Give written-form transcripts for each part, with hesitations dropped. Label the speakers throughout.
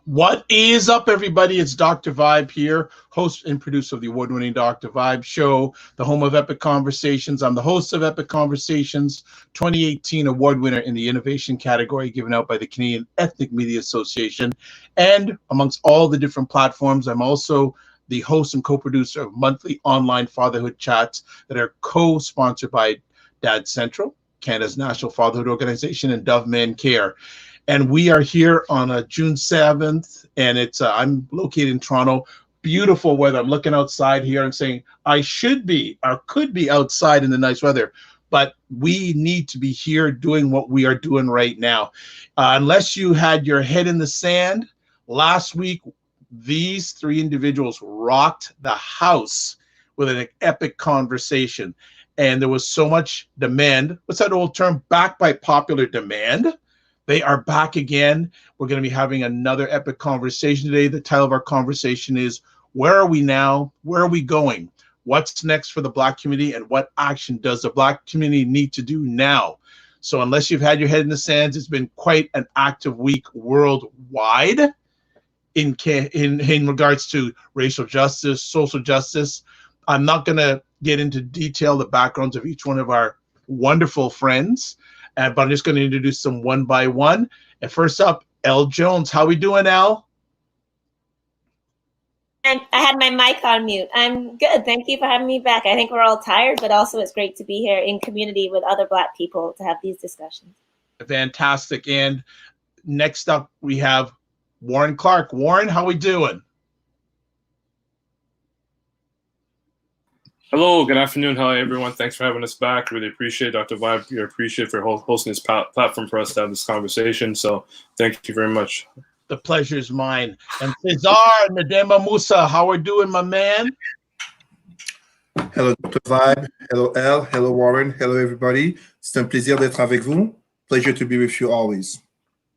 Speaker 1: What is up, everybody? It's Dr. Vibe here, host and producer of the award-winning Dr. Vibe Show, the home of Epic Conversations. I'm the host of Epic Conversations, 2018 award winner in the innovation category given out by the Canadian Ethnic Media Association. And amongst all the different platforms, I'm also the host and co-producer of monthly online fatherhood chats that are co-sponsored by Dad Central, Canada's national fatherhood organization, and Dove Man Care. And we are here on June 7th, and it's I'm located in Toronto. Beautiful weather. I'm looking outside here and saying I should be or could be outside in the nice weather, but we need to be here doing what we are doing right now. Unless you had your head in the sand, last week these three individuals rocked the house with an epic conversation, and there was so much demand. What's that old term? Backed by popular demand. They are back again. We're going to be having another epic conversation today. The title of our conversation is, where are we now? Where are we going? What's next for the Black community, and what action does the Black community need to do now? So unless you've had your head in the sands, it's been quite an active week worldwide in regards to racial justice, social justice. I'm not going to get into detail the backgrounds of each one of our wonderful friends, but I'm just going to introduce them one by one. And first up, Elle Jones. How we doing, Elle?
Speaker 2: I had my mic on mute. I'm good. Thank you for having me back. I think we're all tired, but also it's great to be here in community with other Black people to have these discussions.
Speaker 1: Fantastic. And next up, we have Warren Clarke. Warren, how we doing?
Speaker 3: Hello, good afternoon. Hi, everyone. Thanks for having us back. Really appreciate Dr. Vibe. We appreciate for hosting this platform for us to have this conversation. So thank you very much.
Speaker 1: The pleasure is mine. And César, Ndema, Moussa, how are we doing, my man?
Speaker 4: Hello, Dr. Vibe. Hello, Elle. Hello, Warren. Hello, everybody. C'est un plaisir d'être avec vous. Pleasure to be with you always.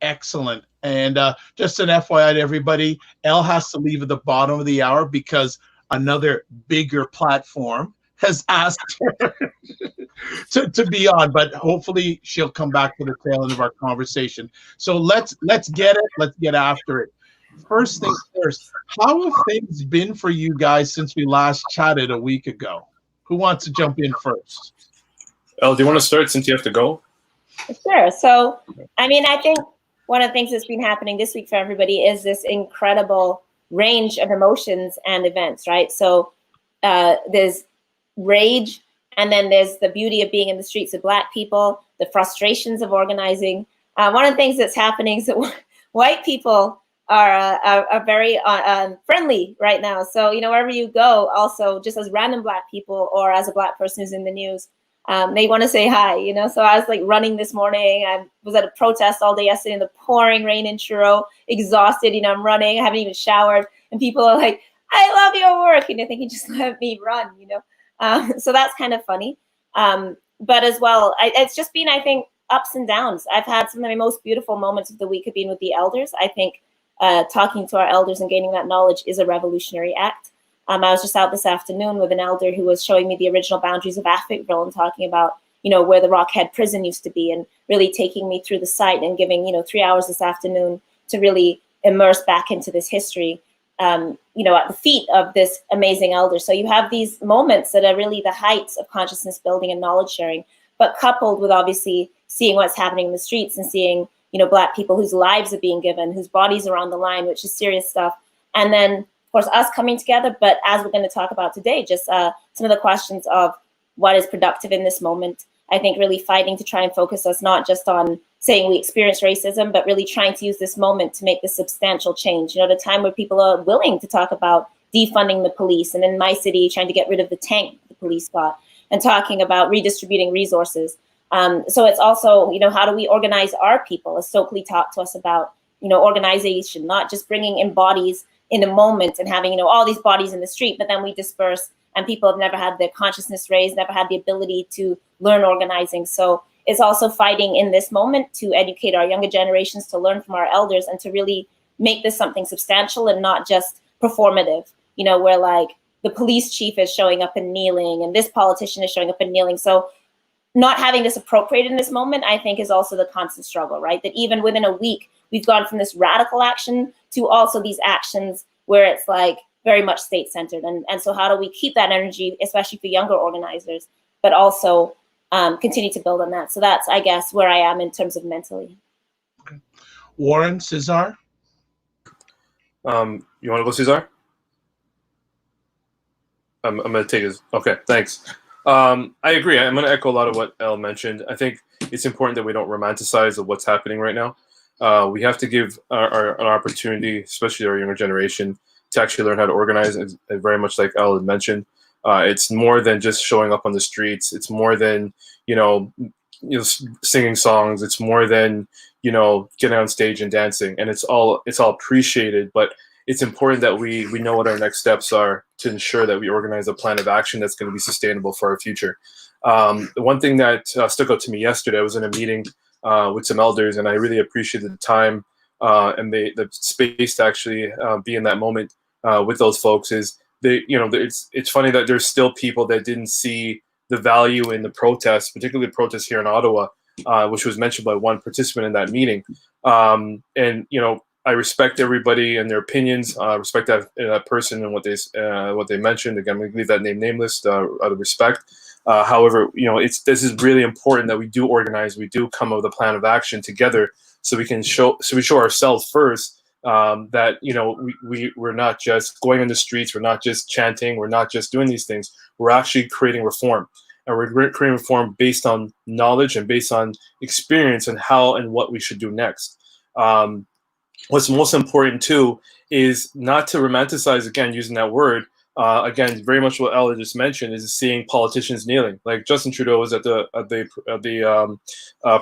Speaker 1: Excellent. And just an FYI to everybody, Elle has to leave at the bottom of the hour because another bigger platform has asked her to be on, but hopefully she'll come back to the tail end of our conversation. So let's get it. Let's get after it. First things first, how have things been for you guys since we last chatted a week ago? Who wants to jump in first?
Speaker 3: Elle, do you want to start since you have to go?
Speaker 2: Sure. So, I mean, I think one of the things that's been happening this week for everybody is this incredible range of emotions and events, right? So there's rage, and then there's the beauty of being in the streets of Black people, the frustrations of organizing. One of the things that's happening is that white people are very friendly right now. So, you know, wherever you go, also just as random Black people or as a Black person who's in the news, they want to say hi, you know? So I was like running this morning. I was at a protest all day yesterday in the pouring rain in Truro, exhausted, you know, I'm running, I haven't even showered. And people are like, I love your work. And you're thinking, just let me run, you know? So that's kind of funny. But as well, it's just been, I think, ups and downs. I've had some of my most beautiful moments of the week have been with the elders. I think talking to our elders and gaining that knowledge is a revolutionary act. I was just out this afternoon with an elder who was showing me the original boundaries of Africville and talking about, you know, where the Rockhead prison used to be, and really taking me through the site and giving, you know, 3 hours this afternoon to really immerse back into this history, you know, at the feet of this amazing elder. So you have these moments that are really the heights of consciousness building and knowledge sharing, but coupled with obviously seeing what's happening in the streets and seeing, you know, Black people whose lives are being given, whose bodies are on the line, which is serious stuff. And then, of course, us coming together, but as we're going to talk about today, just some of the questions of what is productive in this moment. I think really fighting to try and focus us not just on saying we experience racism, but really trying to use this moment to make this substantial change. You know, at a time where people are willing to talk about defunding the police, and in my city, trying to get rid of the tank the police got, and talking about redistributing resources. So it's also, you know, how do we organize our people? As Stokely talked to us about, you know, organization, not just bringing in bodies in a moment and having, you know, all these bodies in the street, but then we disperse and people have never had their consciousness raised, never had the ability to learn organizing. So it's also fighting in this moment to educate our younger generations, to learn from our elders, and to really make this something substantial and not just performative, you know, where like the police chief is showing up and kneeling and this politician is showing up and kneeling. So not having this appropriated in this moment, I think, is also the constant struggle, right? That even within a week, we've gone from this radical action to also these actions where it's like very much state-centered. And so how do we keep that energy, especially for younger organizers, but also continue to build on that? So that's, I guess, where I am in terms of mentally.
Speaker 1: Okay. Warren, César?
Speaker 3: You want to go, César? I'm going to take his. Okay, thanks. I agree. I'm going to echo a lot of what Elle mentioned. I think it's important that we don't romanticize of what's happening right now. We have to give an opportunity, especially our younger generation, to actually learn how to organize. And very much like Elle had mentioned, it's more than just showing up on the streets. It's more than singing songs. It's more than getting on stage and dancing. And it's all appreciated, but it's important that we know what our next steps are to ensure that we organize a plan of action that's going to be sustainable for our future. The one thing that stuck out to me yesterday, I was in a meeting with some elders, and I really appreciated the time and the space to actually be in that moment with those folks. Is it's funny that there's still people that didn't see the value in the protests, particularly the protests here in Ottawa, which was mentioned by one participant in that meeting. I respect everybody and their opinions. I respect that person and what they mentioned. Again, we leave that name nameless out of respect. However, this is really important that we do organize, we do come up with a plan of action together, so we show ourselves first that we're not just going in the streets, we're not just chanting, we're not just doing these things. We're actually creating reform, and we're creating reform based on knowledge and based on experience and how and what we should do next. What's most important too is not to romanticize, again, using that word. Again, very much what Ella just mentioned is seeing politicians kneeling. Like Justin Trudeau was at the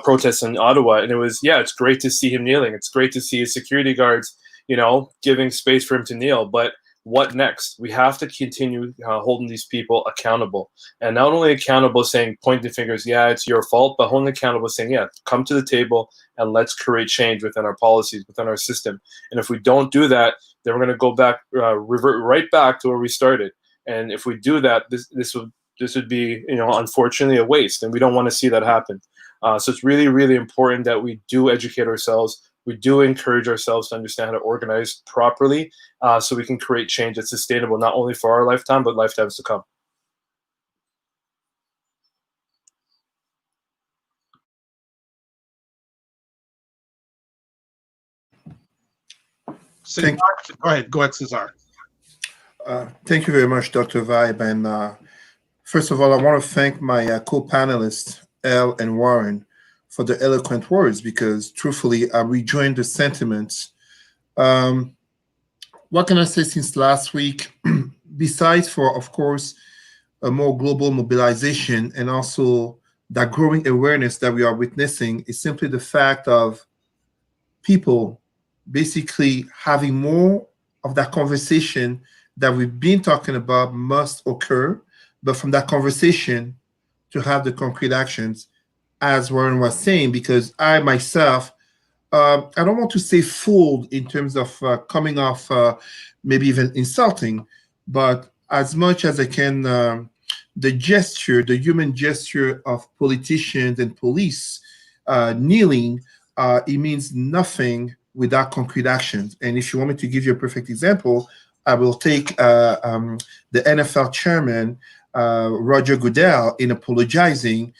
Speaker 3: protests in Ottawa, and it's great to see him kneeling. It's great to see his security guards, giving space for him to kneel. But what next? We have to continue holding these people accountable, and not only accountable, saying pointing fingers, yeah, it's your fault, but holding accountable, saying, yeah, come to the table and let's create change within our policies, within our system. And if we don't do that, then we're going to go back, revert right back to where we started. And if we do that, this would be, unfortunately, a waste, and we don't want to see that happen. So it's really, really important that we do educate ourselves. We do encourage ourselves to understand how to organize properly, so we can create change that's sustainable, not only for our lifetime, but lifetimes to come.
Speaker 1: Go ahead, César.
Speaker 4: Thank you very much, Dr. Vibe. And first of all, I want to thank my co-panelists, Elle and Warren, for the eloquent words, because truthfully, I rejoined the sentiments. What can I say since last week? Besides for, of course, a more global mobilization and also that growing awareness that we are witnessing, is simply the fact of people basically having more of that conversation that we've been talking about must occur, but from that conversation to have the concrete actions, as Warren was saying, because I myself, I don't want to say fooled in terms of coming off maybe even insulting, but as much as I can, the gesture, the human gesture of politicians and police kneeling, it means nothing without concrete actions. And if you want me to give you a perfect example, I will take the NFL chairman, Roger Goodell, in apologizing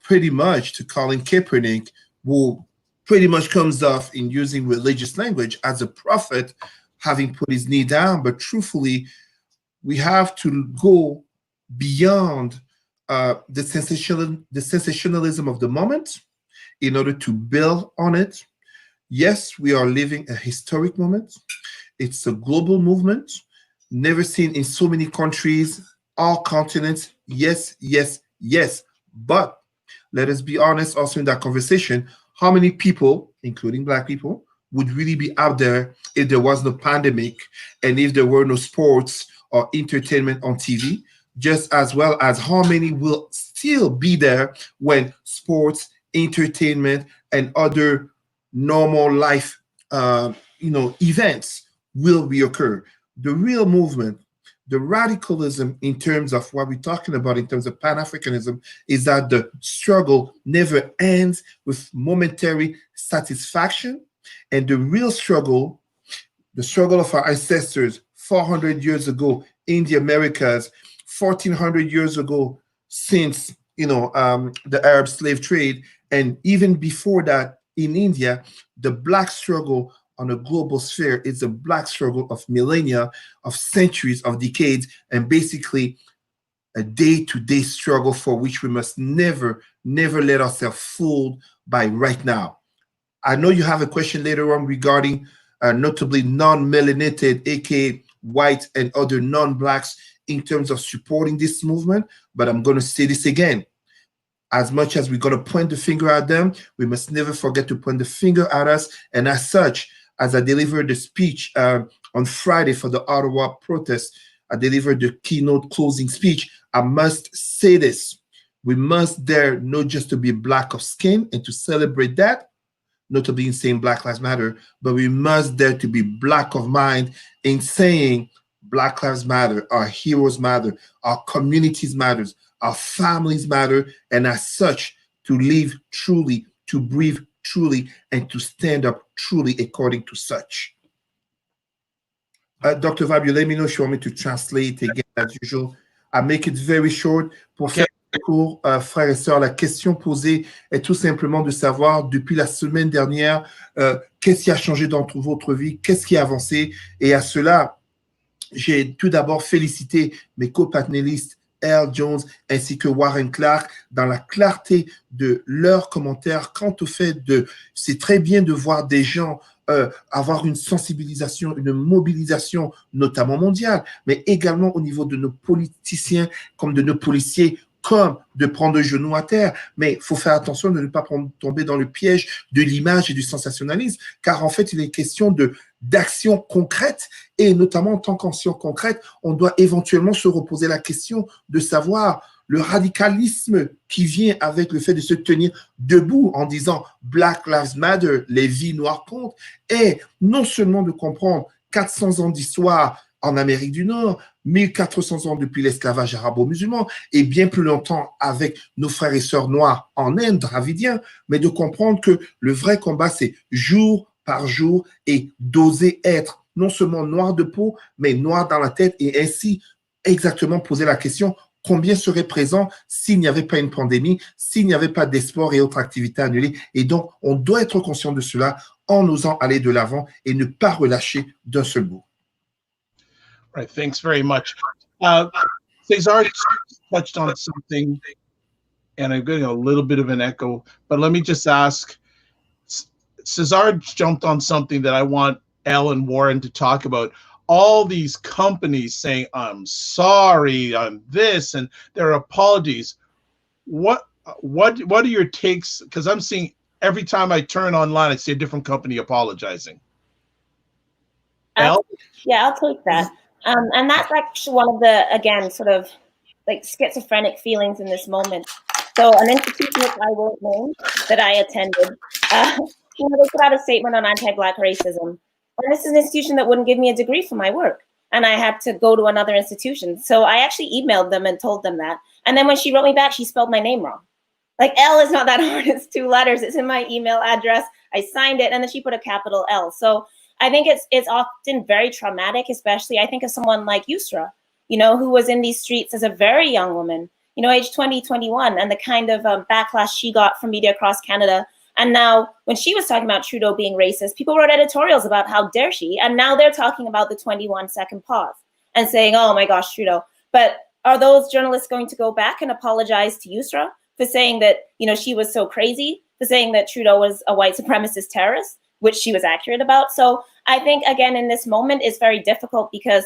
Speaker 4: pretty much to Colin Kaepernick, who pretty much comes off in using religious language as a prophet, having put his knee down. But truthfully, we have to go beyond the sensationalism of the moment in order to build on it. Yes, we are living a historic moment. It's a global movement, never seen in so many countries, all continents. Yes, yes, yes. But let us be honest also in that conversation, how many people, including Black people, would really be out there if there was no pandemic and if there were no sports or entertainment on TV, just as well as how many will still be there when sports, entertainment, and other normal life events will reoccur. The real movement, the radicalism in terms of what we're talking about in terms of Pan-Africanism, is that the struggle never ends with momentary satisfaction. And the real struggle, the struggle of our ancestors 400 years ago in the Americas, 1400 years ago, since the Arab slave trade, and even before that in India, the Black struggle on a global sphere is a Black struggle of millennia, of centuries, of decades, and basically a day-to-day struggle for which we must never let ourselves fooled by right now. I know you have a question later on regarding notably non-melanated, aka white and other non-Blacks, in terms of supporting this movement, but I'm going to say this again. As much as we're going to point the finger at them, we must never forget to point the finger at us. And as such, as I delivered the speech on Friday for the Ottawa protest, I delivered the keynote closing speech. I must say this. We must dare not just to be Black of skin and to celebrate that, not to be in saying Black Lives Matter, but we must dare to be Black of mind in saying Black Lives Matter, our heroes matter, our communities matters, our families matter, and as such, to live truly, to breathe truly, and to stand up truly according to such. Dr. Vibe, you let me know if you want me to translate again as usual. I make it very short. Pour faire court, frères et sœurs, la question posée est tout simplement de savoir, depuis la semaine dernière, qu'est-ce qui a changé dans votre vie, qu'est-ce qui a avancé, et à cela, j'ai tout d'abord félicité mes co-panélistes Earl Jones ainsi que Warren Clarke dans la clarté de leurs commentaires quant au fait de c'est très bien de voir des gens avoir une sensibilisation, une mobilisation notamment mondiale, mais également au niveau de nos politiciens comme de nos policiers, comme de prendre le genou à terre. Mais il faut faire attention de ne pas tomber dans le piège de l'image et du sensationnalisme, car en fait, il est question d'action concrète, et notamment en tant qu'action concrète, on doit éventuellement se reposer la question de savoir le radicalisme qui vient avec le fait de se tenir debout en disant Black Lives Matter, les vies noires comptent, et non seulement de comprendre 400 ans d'histoire en Amérique du Nord, 1400 ans depuis l'esclavage arabo-musulman, et bien plus longtemps avec nos frères et sœurs noirs en Inde, dravidiens, mais de comprendre que le vrai combat, c'est jour par jour, et d'oser être non seulement noir de peau, mais noir dans la tête, et ainsi exactement poser la question, combien serait présent s'il n'y avait pas une pandémie, s'il n'y avait pas des sports et autres activités annulées. Et donc, on doit être conscient de cela en osant aller de l'avant et ne pas relâcher d'un seul bout.
Speaker 1: Right, thanks very much. César touched on something, and I'm getting a little bit of an echo, but let me just ask, César jumped on something that I want Elle and Warren to talk about. All these companies saying, I'm sorry, I'm this, and their apologies. What are your takes? Because I'm seeing every time I turn online, I see a different company apologizing. Elle?
Speaker 2: Yeah, I'll take that. And that's actually one of the, again, sort of like schizophrenic feelings in this moment. So an institution which I won't name that I attended, they put out a statement on anti-Black racism. And this is an institution that wouldn't give me a degree for my work. And I had to go to another institution. So I actually emailed them and told them that. And then when she wrote me back, she spelled my name wrong. Like L is not that hard, it's 2 letters. It's in my email address. I signed it and then she put a capital L. So I think it's often very traumatic, especially I think of someone like Yusra, who was in these streets as a very young woman, age 20, 21, and the kind of backlash she got from media across Canada. And now when she was talking about Trudeau being racist, people wrote editorials about how dare she, and now they're talking about the 21-second pause and saying, oh my gosh, Trudeau. But are those journalists going to go back and apologize to Yusra for saying that, she was so crazy, for saying that Trudeau was a white supremacist terrorist, which she was accurate about? So I think, again, in this moment, it's very difficult because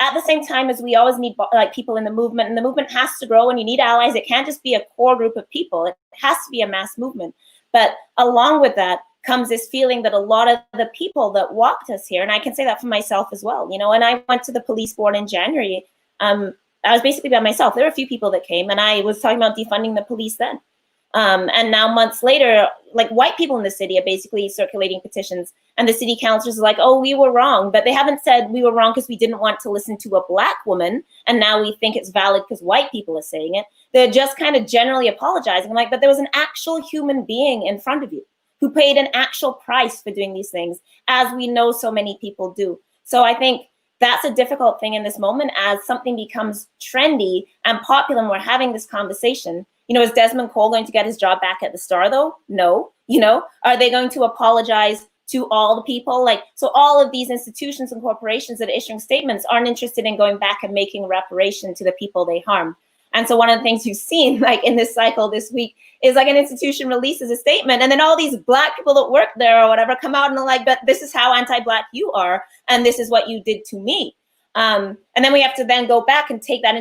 Speaker 2: at the same time as we always need people in the movement, and the movement has to grow and you need allies. It can't just be a core group of people. It has to be a mass movement. But along with that comes this feeling that a lot of the people that walked us here, and I can say that for myself as well, when I went to the police board in January, I was basically by myself. There were a few people that came and I was talking about defunding the police then. And now months later, like white people in the city are basically circulating petitions and the city councilors are like, oh, we were wrong. But they haven't said we were wrong because we didn't want to listen to a Black woman. And now we think it's valid because white people are saying it. They're just kind of generally apologizing. I'm like, but there was an actual human being in front of you who paid an actual price for doing these things, as we know so many people do. So I think that's a difficult thing in this moment as something becomes trendy and popular and we're having this conversation. You know, is Desmond Cole going to get his job back at the Star though? No. You know, are they going to apologize to all the people? Like, so all of these institutions and corporations that are issuing statements aren't interested in going back and making reparation to the people they harmed. And so one of the things you've seen like in this cycle this week is like an institution releases a statement and then all these Black people that work there or whatever come out and are like, but this is how anti-Black you are. And this is what you did to me. And then we have to then go back and take that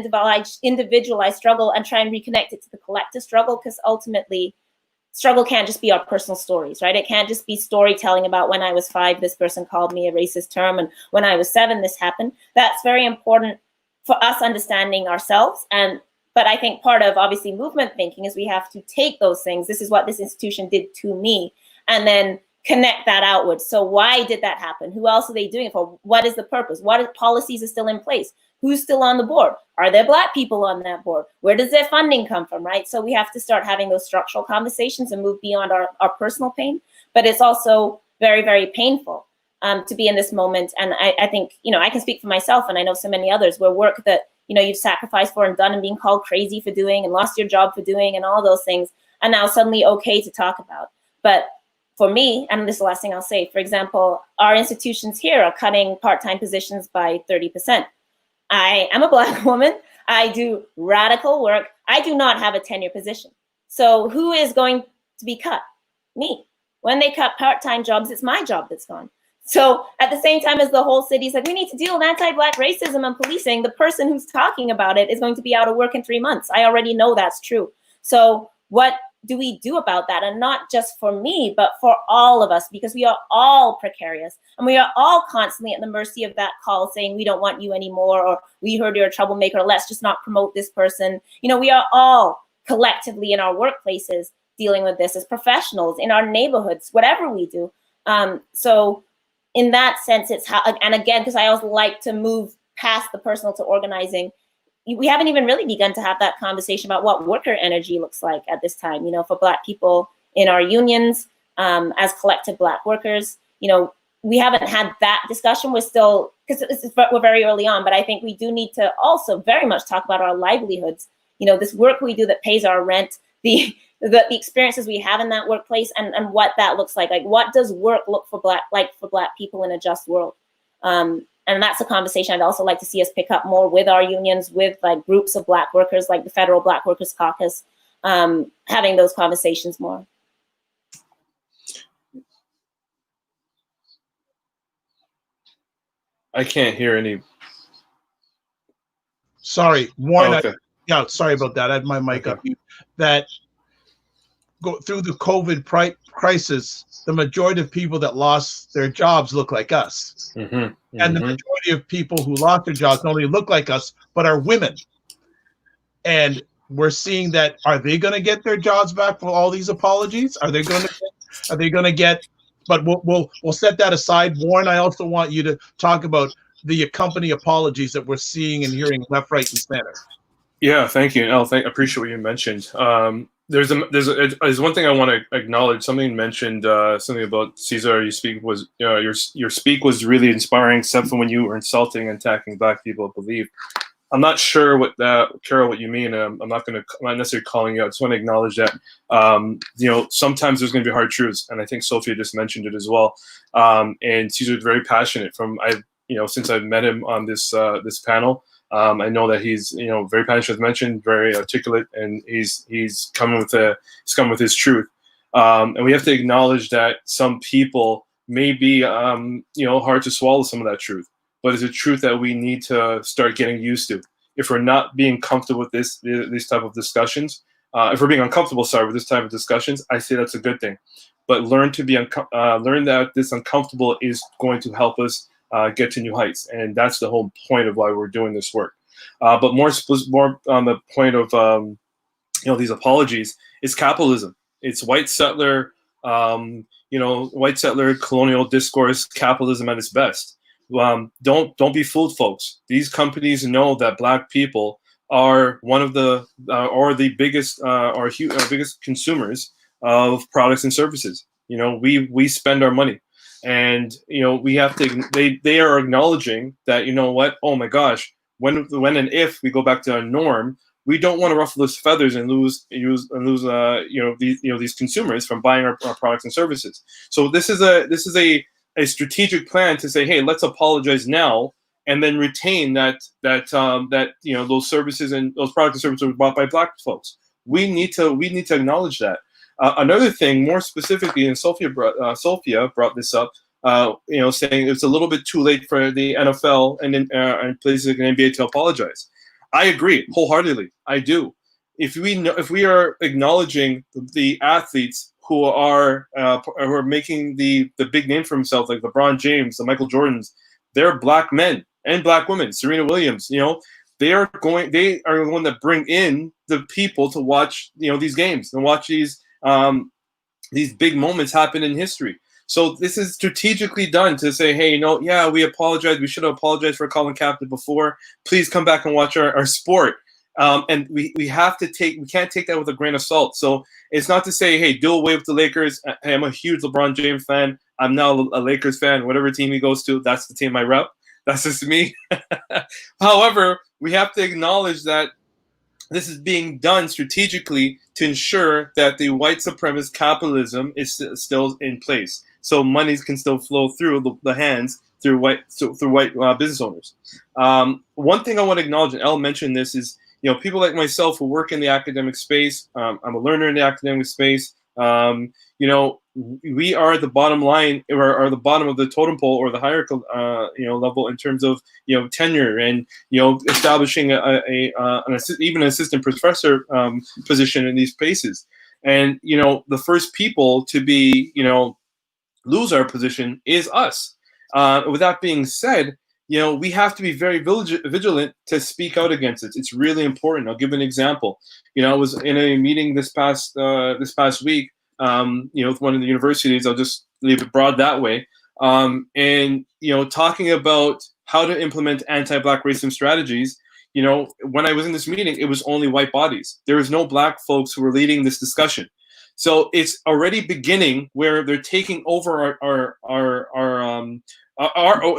Speaker 2: individualized struggle and try and reconnect it to the collective struggle, because ultimately struggle can't just be our personal stories, right? It can't just be storytelling about when I was 5, this person called me a racist term, and when I was 7, this happened. That's very important for us understanding ourselves. But I think part of obviously movement thinking is we have to take those things. This is what this institution did to me, and then connect that outwards. So why did that happen? Who else are they doing it for? What is the purpose? What policies are still in place? Who's still on the board? Are there Black people on that board? Where does their funding come from, right? So we have to start having those structural conversations and move beyond our personal pain. But it's also very, very painful to be in this moment. And I think, you know, I can speak for myself, and I know so many others where work that, you know, you've sacrificed for and done and being called crazy for doing and lost your job for doing and all those things are now suddenly okay to talk about. But for me, and this is the last thing I'll say, for example, our institutions here are cutting part-time positions by 30%. I am a Black woman. I do radical work. I do not have a tenure position. So who is going to be cut? Me. When they cut part-time jobs, it's my job that's gone. So at the same time as the whole city's like, we need to deal with anti-Black racism and policing, the person who's talking about it is going to be out of work in 3 months. I already know that's true. So what do we do about that? And not just for me, but for all of us, because we are all precarious and we are all constantly at the mercy of that call saying, we don't want you anymore, or we heard you're a troublemaker, let's just not promote this person. You know, we are all collectively in our workplaces dealing with this as professionals, in our neighborhoods, whatever we do. So in that sense, it's how, and again, because I always like to move past the personal to organizing, we haven't even really begun to have that conversation about what worker energy looks like at this time, you know, for Black people in our unions, as collective Black workers. You know, we haven't had that discussion. We're still, because we're very early on, but I think we do need to also very much talk about our livelihoods. You know, this work we do that pays our rent, the experiences we have in that workplace, and what that looks like. Like, what does work look for Black people in a just world? And that's a conversation I'd also like to see us pick up more with our unions, with like groups of Black workers, like the Federal Black Workers Caucus, having those conversations more.
Speaker 3: I can't hear any.
Speaker 1: Sorry, Warren.
Speaker 3: Oh, okay.
Speaker 1: Yeah, sorry about that. I had my mic up. That go through the COVID crisis, the majority of people that lost their jobs look like us. Mm-hmm. And the majority of people who lost their jobs not only look like us, but are women. And we're seeing that, are they going to get their jobs back for all these apologies? Are they going to get, but we'll set that aside. Warren, I also want you to talk about the accompanying apologies that we're seeing and hearing left, right, and center. Yeah,
Speaker 3: thank you. I appreciate what you mentioned. There's one thing I want to acknowledge. Something mentioned something about César. Your speak was really inspiring, except for when you were insulting and attacking Black people. I believe. I'm not sure Carol, what you mean. I'm not necessarily calling you out. I just want to acknowledge that. You know, sometimes there's going to be hard truths, and I think Sophia just mentioned it as well. And César is very passionate. Since I've met him on this panel. I know that he's, very passionate, as mentioned, very articulate, and he's coming with his truth. And we have to acknowledge that some people may be, hard to swallow some of that truth, but it's a truth that we need to start getting used to. If we're not being comfortable with these type of discussions, if we're being uncomfortable, with this type of discussions, I say that's a good thing. But learn that this uncomfortable is going to help us get to new heights, and that's the whole point of why we're doing this work. But more on the point of these apologies, it's capitalism. It's white settler colonial discourse, capitalism at its best. Don't be fooled, folks. These companies know that Black people are one of the biggest biggest consumers of products and services. You know, we spend our money, and you know we have to. They are acknowledging that, you know what? Oh my gosh, when and if we go back to our norm, we don't want to ruffle those feathers and lose these consumers from buying our products and services. So this is a strategic plan to say, hey, let's apologize now, and then retain that those services and those products and services were bought by Black folks. We need to acknowledge that. Another thing, more specifically, and Sophia brought this up, saying it's a little bit too late for the NFL and places like the NBA to apologize. I agree wholeheartedly. I do. If we are acknowledging the athletes who are making the big name for themselves, like LeBron James, the Michael Jordans, they're Black men and Black women. Serena Williams, they are the one that bring in the people to watch these games and watch these big moments happen in history. So this is strategically done to say, hey, we apologize. We should have apologized for calling Kaepernick before. Please come back and watch our sport. And we can't take that with a grain of salt. So it's not to say, hey, do away with the Lakers. Hey, I'm a huge LeBron James fan. I'm now a Lakers fan. Whatever team he goes to, that's the team I rep. That's just me. However, we have to acknowledge that this is being done strategically to ensure that the white supremacist capitalism is still in place, so monies can still flow through the hands through white business owners. One thing I want to acknowledge, and Elle mentioned this, is people like myself who work in the academic space. I'm a learner in the academic space. We are at the bottom line, or the bottom of the totem pole, or the hierarchical level in terms of tenure and establishing even an assistant professor position in these places. And the first people to be lose our position is us. With that being said, we have to be very vigilant to speak out against it. It's really important. I'll give an example. I was in a meeting this past week, with one of the universities. I'll just leave it broad that way. And talking about how to implement anti-Black racism strategies. When I was in this meeting, it was only white bodies. There was no Black folks who were leading this discussion. So it's already beginning where they're taking over our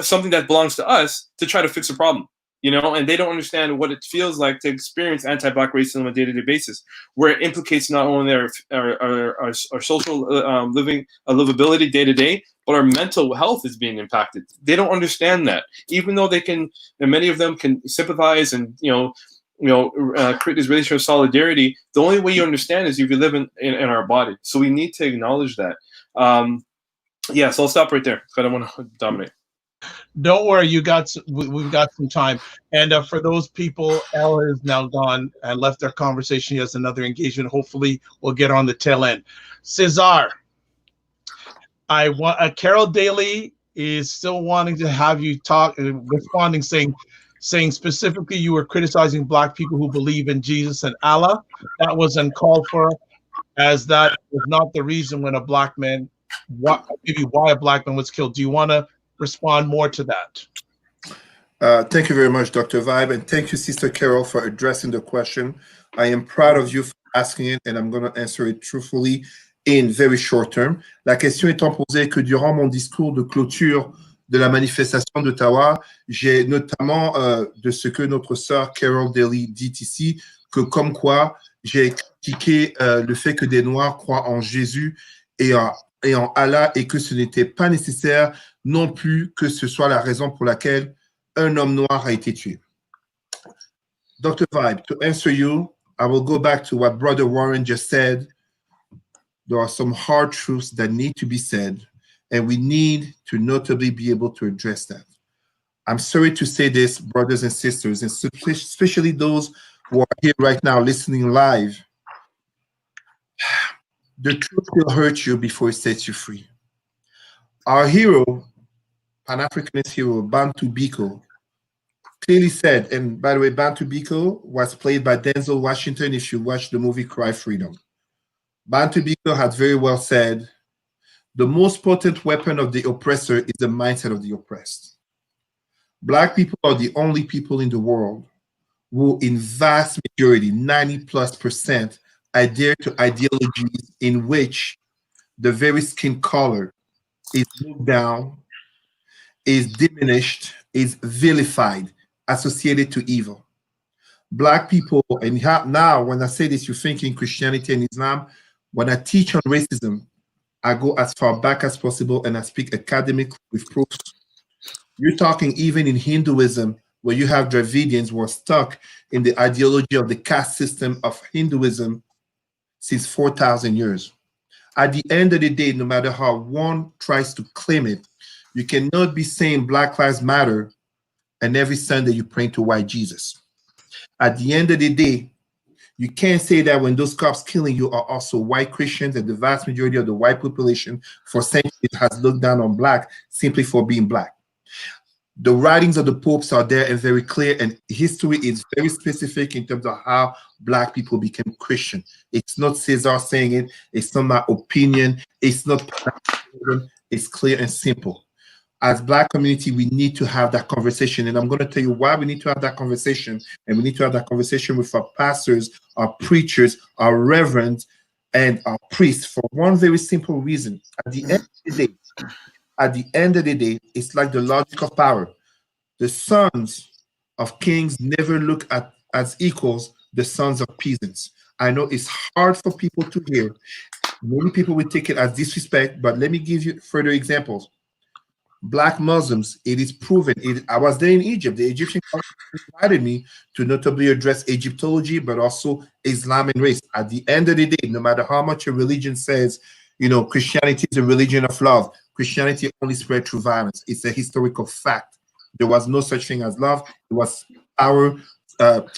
Speaker 3: something that belongs to us to try to fix a problem, and they don't understand what it feels like to experience anti-Black racism on a day-to-day basis, where it implicates not only our social livability day-to-day, but our mental health is being impacted. They don't understand that, even though they can, and many of them can sympathize and create this relationship of solidarity. The only way you understand is if you live in our body. So we need to acknowledge that. So I'll stop right there because I don't want to dominate.
Speaker 1: Don't worry, we've got some time. And for those people, Ella is now gone and left their conversation. He has another engagement. Hopefully, we'll get on the tail end. César, Carol Daly is still wanting to have you talk, responding, saying specifically you were criticizing Black people who believe in Jesus and Allah. That was uncalled for, as that was not the reason when a Black man, why a Black man was killed. Do you want to respond more to that?
Speaker 4: Thank you very much, Dr. Vibe, and thank you, Sister Carol, for addressing the question. I am proud of you for asking it, and I'm going to answer it truthfully in very short term. La question étant posée que durant mon discours de clôture de la manifestation d'Ottawa, j'ai notamment de ce que notre sœur Carol Daly dit ici, que comme quoi j'ai critiqué le fait que des Noirs croient en Jésus et en Allah, et que ce n'était pas nécessaire non plus que ce soit la raison pour laquelle un homme noir a été tué. Dr. Vibe, to answer you, I will go back to what Brother Warren just said. There are some hard truths that need to be said, and we need to notably be able to address that. I'm sorry to say this, brothers and sisters, and especially those who are here right now listening live. The truth will hurt you before it sets you free. Our hero, Pan-Africanist hero, Bantu Biko, clearly said, and by the way, Bantu Biko was played by Denzel Washington if you watch the movie Cry Freedom. Bantu Biko had very well said, the most potent weapon of the oppressor is the mindset of the oppressed. Black people are the only people in the world who, in vast majority, 90+%, adhere to ideologies in which the very skin color is looked down, is diminished, is vilified, associated to evil. Black people, and now when I say this, you're thinking Christianity and Islam. When I teach on racism, I go as far back as possible and I speak academic with proofs. You're talking even in Hinduism, where you have Dravidians who are stuck in the ideology of the caste system of Hinduism since 4,000 years. At the end of the day, no matter how one tries to claim it, you cannot be saying Black Lives Matter and every Sunday you pray to white Jesus. At the end of the day, you can't say that when those cops killing you are also white Christians, and the vast majority of the white population for centuries has looked down on Black simply for being Black. The writings of the popes are there and very clear, and history is very specific in terms of how Black people became Christian. It's not César saying it. It's not my opinion. It's not. It's clear and simple. As Black community, we need to have that conversation, and I'm going to tell you why we need to have that conversation, and we need to have that conversation with our pastors, our preachers, our reverends, and our priests for one very simple reason. At the end of the day, it's like the logic of power. The sons of kings never look at as equals the sons of peasants. I know it's hard for people to hear. Many people will take it as disrespect, but let me give you further examples. Black Muslims, it is proven. I was there in Egypt. The Egyptian government invited me to notably address Egyptology, but also Islam and race. At the end of the day, no matter how much your religion says, Christianity is a religion of love. Christianity only spread through violence. It's a historical fact. There was no such thing as love. It was power,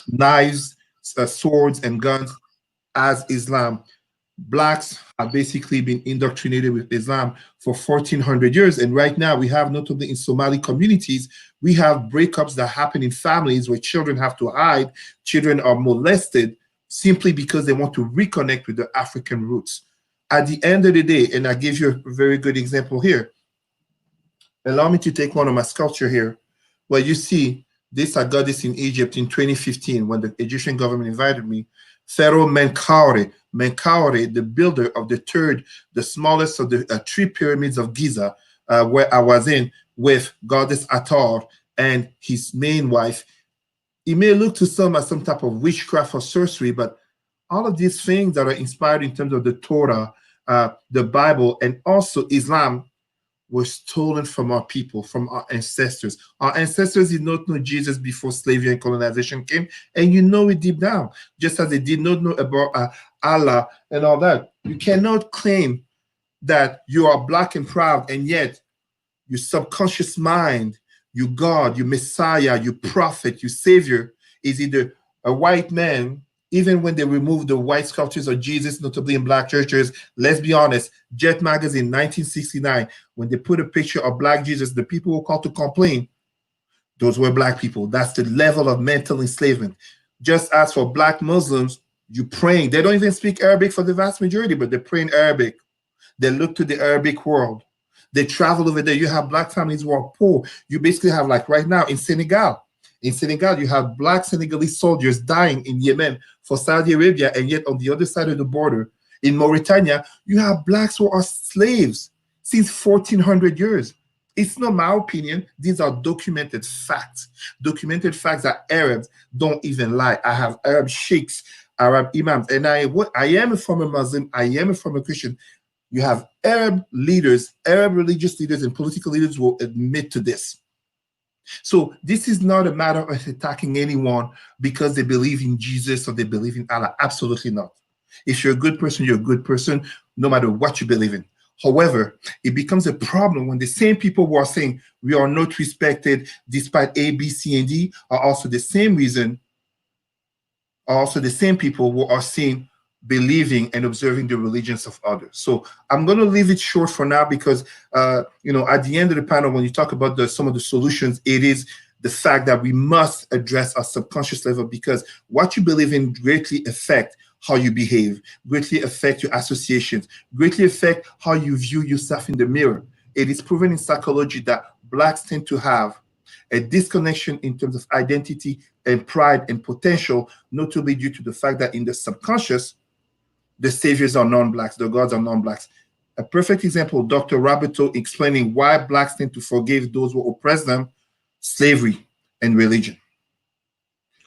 Speaker 4: knives, swords, and guns as Islam. Blacks have basically been indoctrinated with Islam for 1,400 years. And right now we have, notably in Somali communities, we have breakups that happen in families where children have to hide, children are molested simply because they want to reconnect with their African roots. At the end of the day, and I give you a very good example here. Allow me to take one of my sculpture here, where you see this, I got this in Egypt in 2015 when the Egyptian government invited me. Pharaoh Menkaure, the builder of the smallest of the 3 pyramids of Giza, where I was in with goddess Atar and his main wife. It may look to some as some type of witchcraft or sorcery, but all of these things that are inspired in terms of the Torah, the Bible, and also Islam were stolen from our people, from our ancestors. Our ancestors did not know Jesus before slavery and colonization came, and you know it deep down, just as they did not know about Allah and all that. You cannot claim that you are Black and proud, and yet your subconscious mind, your God, your Messiah, your prophet, your Savior is either a white man. Even when they removed the white sculptures of Jesus, notably in Black churches, let's be honest, Jet Magazine, 1969, when they put a picture of Black Jesus, the people who called to complain, those were Black people. That's the level of mental enslavement. Just as for Black Muslims, you praying. They don't even speak Arabic for the vast majority, but they pray in Arabic. They look to the Arabic world. They travel over there. You have Black families who are poor. You basically have, like right now in Senegal. In Senegal, you have Black Senegalese soldiers dying in Yemen for Saudi Arabia, and yet on the other side of the border, in Mauritania, you have Blacks who are slaves since 1,400 years. It's not my opinion. These are documented facts. Documented facts that Arabs don't even lie. I have Arab sheikhs, Arab imams, and I am a former Muslim. I am a former Christian. You have Arab leaders, Arab religious leaders, and political leaders will admit to this. So this is not a matter of attacking anyone because they believe in Jesus or they believe in Allah. Absolutely not. If you're a good person, you're a good person, no matter what you believe in. However, it becomes a problem when the same people who are saying we are not respected despite A, B, C, and D are also the same people who are saying believing and observing the religions of others. So I'm going to leave it short for now because, at the end of the panel, when you talk about some of the solutions, it is the fact that we must address our subconscious level because what you believe in greatly affect how you behave, greatly affect your associations, greatly affect how you view yourself in the mirror. It is proven in psychology that Blacks tend to have a disconnection in terms of identity and pride and potential, notably due to the fact that in the subconscious, the saviors are non-Blacks, the gods are non-Blacks. A perfect example, Dr. Roberto explaining why blacks tend to forgive those who oppress them, slavery and religion.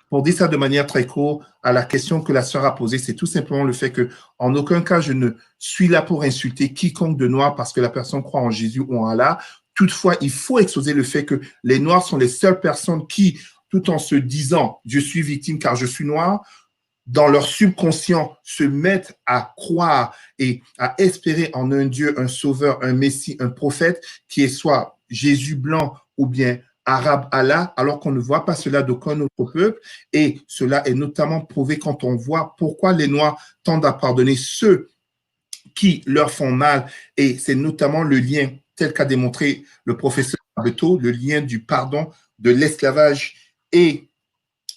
Speaker 4: Pour dire ça de manière très courte, à la question que la sœur a posée, c'est tout simplement le fait que, en aucun cas, je ne suis là pour insulter quiconque de noir parce que la personne croit en Jésus ou en Allah. Toutefois, il faut exposer le fait que les noirs sont les seules personnes qui, tout en se disant « je suis victime car je suis noir », dans leur subconscient, se mettent à croire et à espérer en un Dieu, un sauveur, un Messie, un prophète, qui est soit Jésus blanc ou bien arabe Allah, alors qu'on ne voit pas cela d'aucun autre peuple. Et cela est notamment prouvé quand on voit pourquoi les Noirs tendent à pardonner ceux qui leur font mal. Et c'est notamment le lien, tel qu'a démontré le professeur Beto, le lien du pardon, de l'esclavage et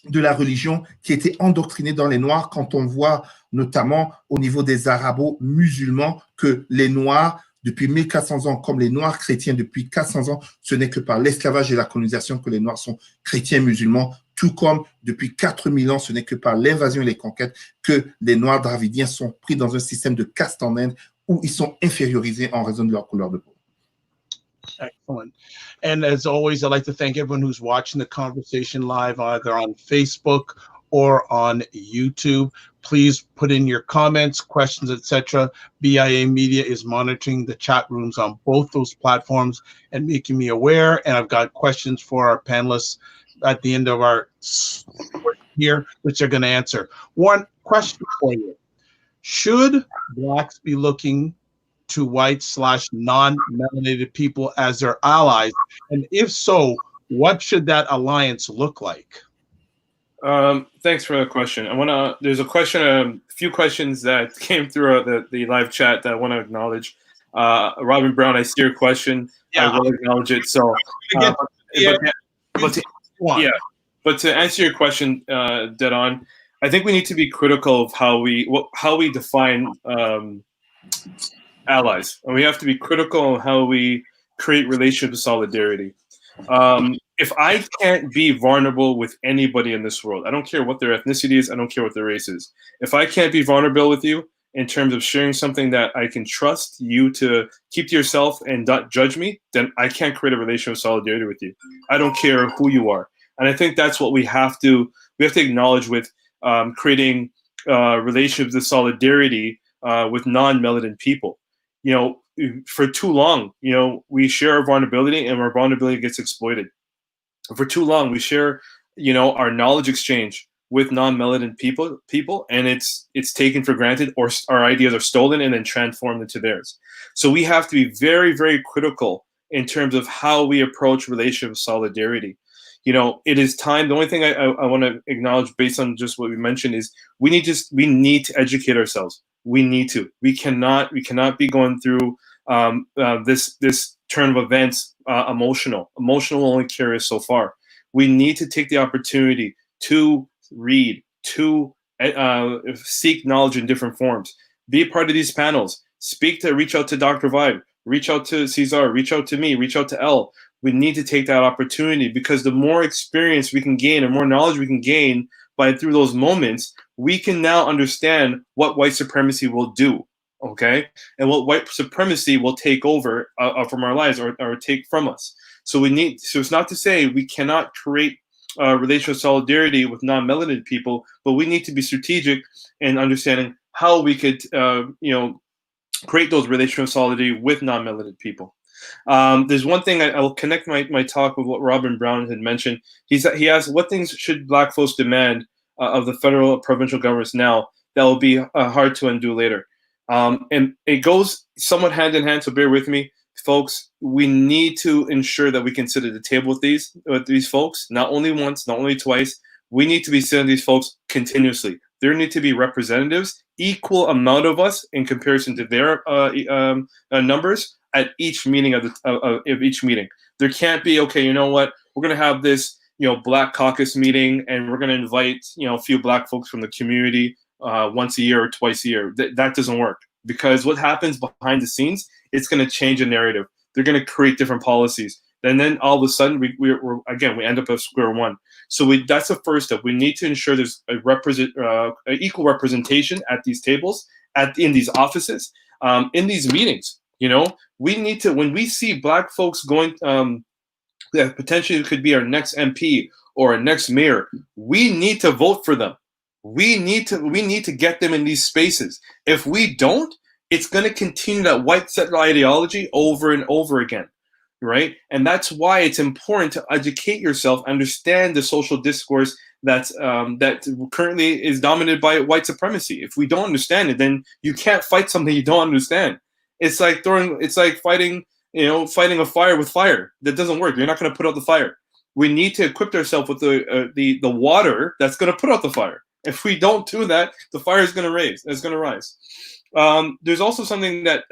Speaker 4: de la religion qui était endoctrinée dans les Noirs, quand on voit notamment au niveau des arabo-musulmans que les Noirs, depuis 1400 ans, comme les Noirs chrétiens depuis 400 ans, ce n'est que par l'esclavage et la colonisation que les Noirs sont chrétiens musulmans, tout comme depuis 4000 ans, ce n'est que par l'invasion et les conquêtes que les Noirs dravidiens sont pris dans un système de caste en Inde où ils sont infériorisés en raison de leur couleur de peau.
Speaker 1: Excellent. And as always, I'd like to thank everyone who's watching the conversation live, either on Facebook or on YouTube. Please put in your comments, questions, etc. BIA Media is monitoring the chat rooms on both those platforms and making me aware. And I've got questions for our panelists at the end of our here, which they're going to answer. One question for you. Should blacks be looking to white/non-melanated people as their allies? And if so, what should that alliance look like?
Speaker 3: Thanks for the question. There's a few questions that came through the live chat that I want to acknowledge. Robin Brown, I see your question. Yeah. I will acknowledge it. So, but to answer your question dead on, I think we need to be critical of how we define allies, and we have to be critical of how we create relationship of solidarity. If I can't be vulnerable with anybody in this world, I don't care what their ethnicity is, I don't care what their race is. If I can't be vulnerable with you in terms of sharing something that I can trust you to keep to yourself and not judge me, then I can't create a relationship of solidarity with you. I don't care who you are. And I think that's what we have to acknowledge with creating relationships of solidarity with non-melanin people. You know, for too long, you know, we share our vulnerability and our vulnerability gets exploited. For too long, we share, you know, our knowledge exchange with non-melanin people, and it's taken for granted, or our ideas are stolen and then transformed into theirs. So we have to be very, very critical in terms of how we approach relationship solidarity. You know, it is time. The only thing I want to acknowledge based on just what we mentioned is we need to educate ourselves. We need to. We cannot be going through this turn of events emotional. Emotional will only carry us so far. We need to take the opportunity to read, to seek knowledge in different forms. Be a part of these panels. Reach out to Dr. Vibe. Reach out to César. Reach out to me. Reach out to Elle. We need to take that opportunity, because the more experience we can gain and more knowledge we can gain through those moments, we can now understand what white supremacy will do, okay? And what white supremacy will take over from our lives or take from us. So it's not to say we cannot create relational solidarity with non-melanin people, but we need to be strategic in understanding how we could, create those relational solidarity with non-melanin people. There's one thing I will connect my talk with what Robin Brown had mentioned. He asked, what things should black folks demand of the federal and provincial governments now that will be hard to undo later? And it goes somewhat hand in hand, so bear with me, folks. We need to ensure that we can sit at the table with these folks, not only once, not only twice. We need to be sitting with these folks continuously. There need to be representatives, equal amount of us in comparison to their numbers at each meeting of each meeting. There can't be, okay, you know what, we're going to have this, Black Caucus meeting, and we're going to invite, a few black folks from the community once a year or twice a year. That doesn't work, because what happens behind the scenes, it's going to change a narrative. They're going to create different policies. And then all of a sudden, we end up at square one. So that's the first step. We need to ensure there's equal representation at these tables, in these offices, in these meetings. You know, we need to, when we see Black folks going, that potentially could be our next MP or our next mayor, we need to vote for them. We need to get them in these spaces. If we don't, it's going to continue that white settler ideology over and over again, right? And that's why it's important to educate yourself, understand the social discourse that currently is dominated by white supremacy. If we don't understand it, then you can't fight something you don't understand. It's like fighting a fire with fire. That doesn't work. You're not going to put out the fire. We need to equip ourselves with the water that's going to put out the fire. If we don't do that, the fire is going to rise. It's going to rise. There's also something that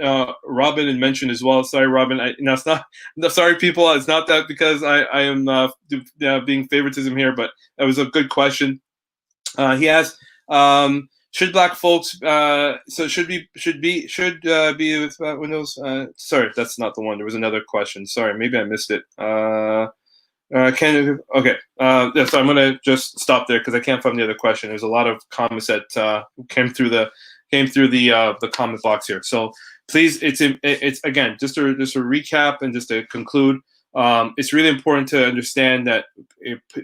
Speaker 3: Robin had mentioned as well. Sorry, Robin. It's not. Sorry, people. It's not that because I am being favoritism here, but that was a good question. He asked, should Black folks should be with Windows? Sorry, that's not the one. There was another question. Sorry, maybe I missed it. Okay. So I'm gonna just stop there because I can't find the other question. There's a lot of comments that came through the comment box here. So please, it's again just to recap and just to conclude. It's really important to understand that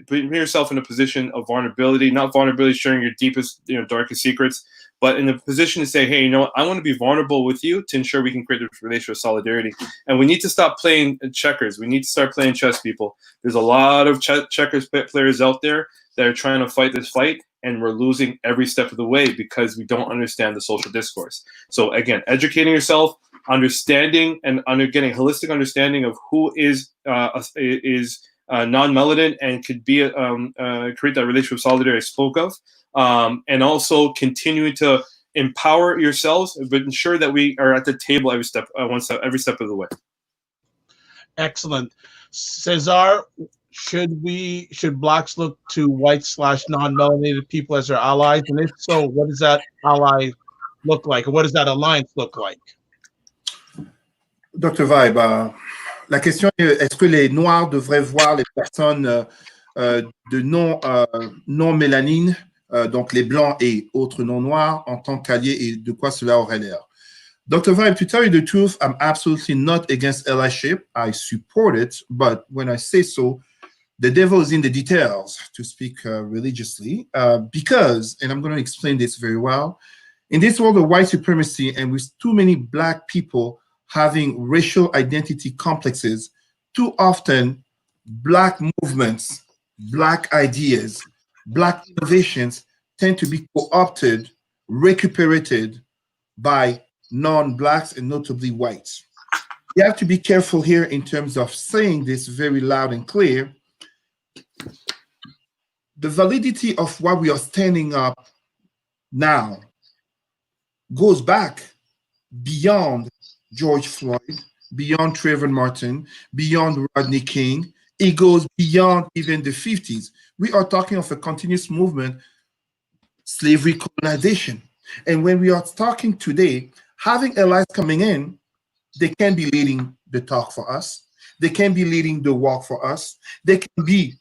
Speaker 3: putting yourself in a position of vulnerability, not vulnerability sharing your deepest, darkest secrets, but in a position to say, hey, I want to be vulnerable with you to ensure we can create a relationship of solidarity. And we need to stop playing checkers. We need to start playing chess, people. There's a lot of checkers players out there that are trying to fight this fight, and we're losing every step of the way because we don't understand the social discourse. So again, educating yourself, understanding and getting a holistic understanding of who is non-melanin and could be create that relationship of solidarity I spoke of, and also continuing to empower yourselves, but ensure that we are at the table every step of the way.
Speaker 1: Excellent. César, should Blacks look to white/non-melanated people as their allies? And if so, what does that ally look like? Or what does that alliance look like?
Speaker 4: Dr. Vibe, la question est, est-ce que les Noirs devraient voir les personnes de non-mélanine, donc les Blancs et autres non-Noirs, en tant qu'alliés, et de quoi cela aurait l'air? Dr. Vibe, to tell you the truth, I'm absolutely not against allyship. I support it, but when I say so, the devil is in the details, to speak religiously, because, and I'm going to explain this very well, in this world of white supremacy and with too many Black people having racial identity complexes, too often Black movements, Black ideas, Black innovations tend to be co-opted, recuperated by non-Blacks and notably whites. You have to be careful here in terms of saying this very loud and clear. The validity of what we are standing up now goes back beyond George Floyd, beyond Trayvon Martin, beyond Rodney King. It goes beyond even the 50s. We are talking of a continuous movement, slavery, colonization. And when we are talking today, having allies coming in, they can be leading the talk for us. They can be leading the walk for us. They can be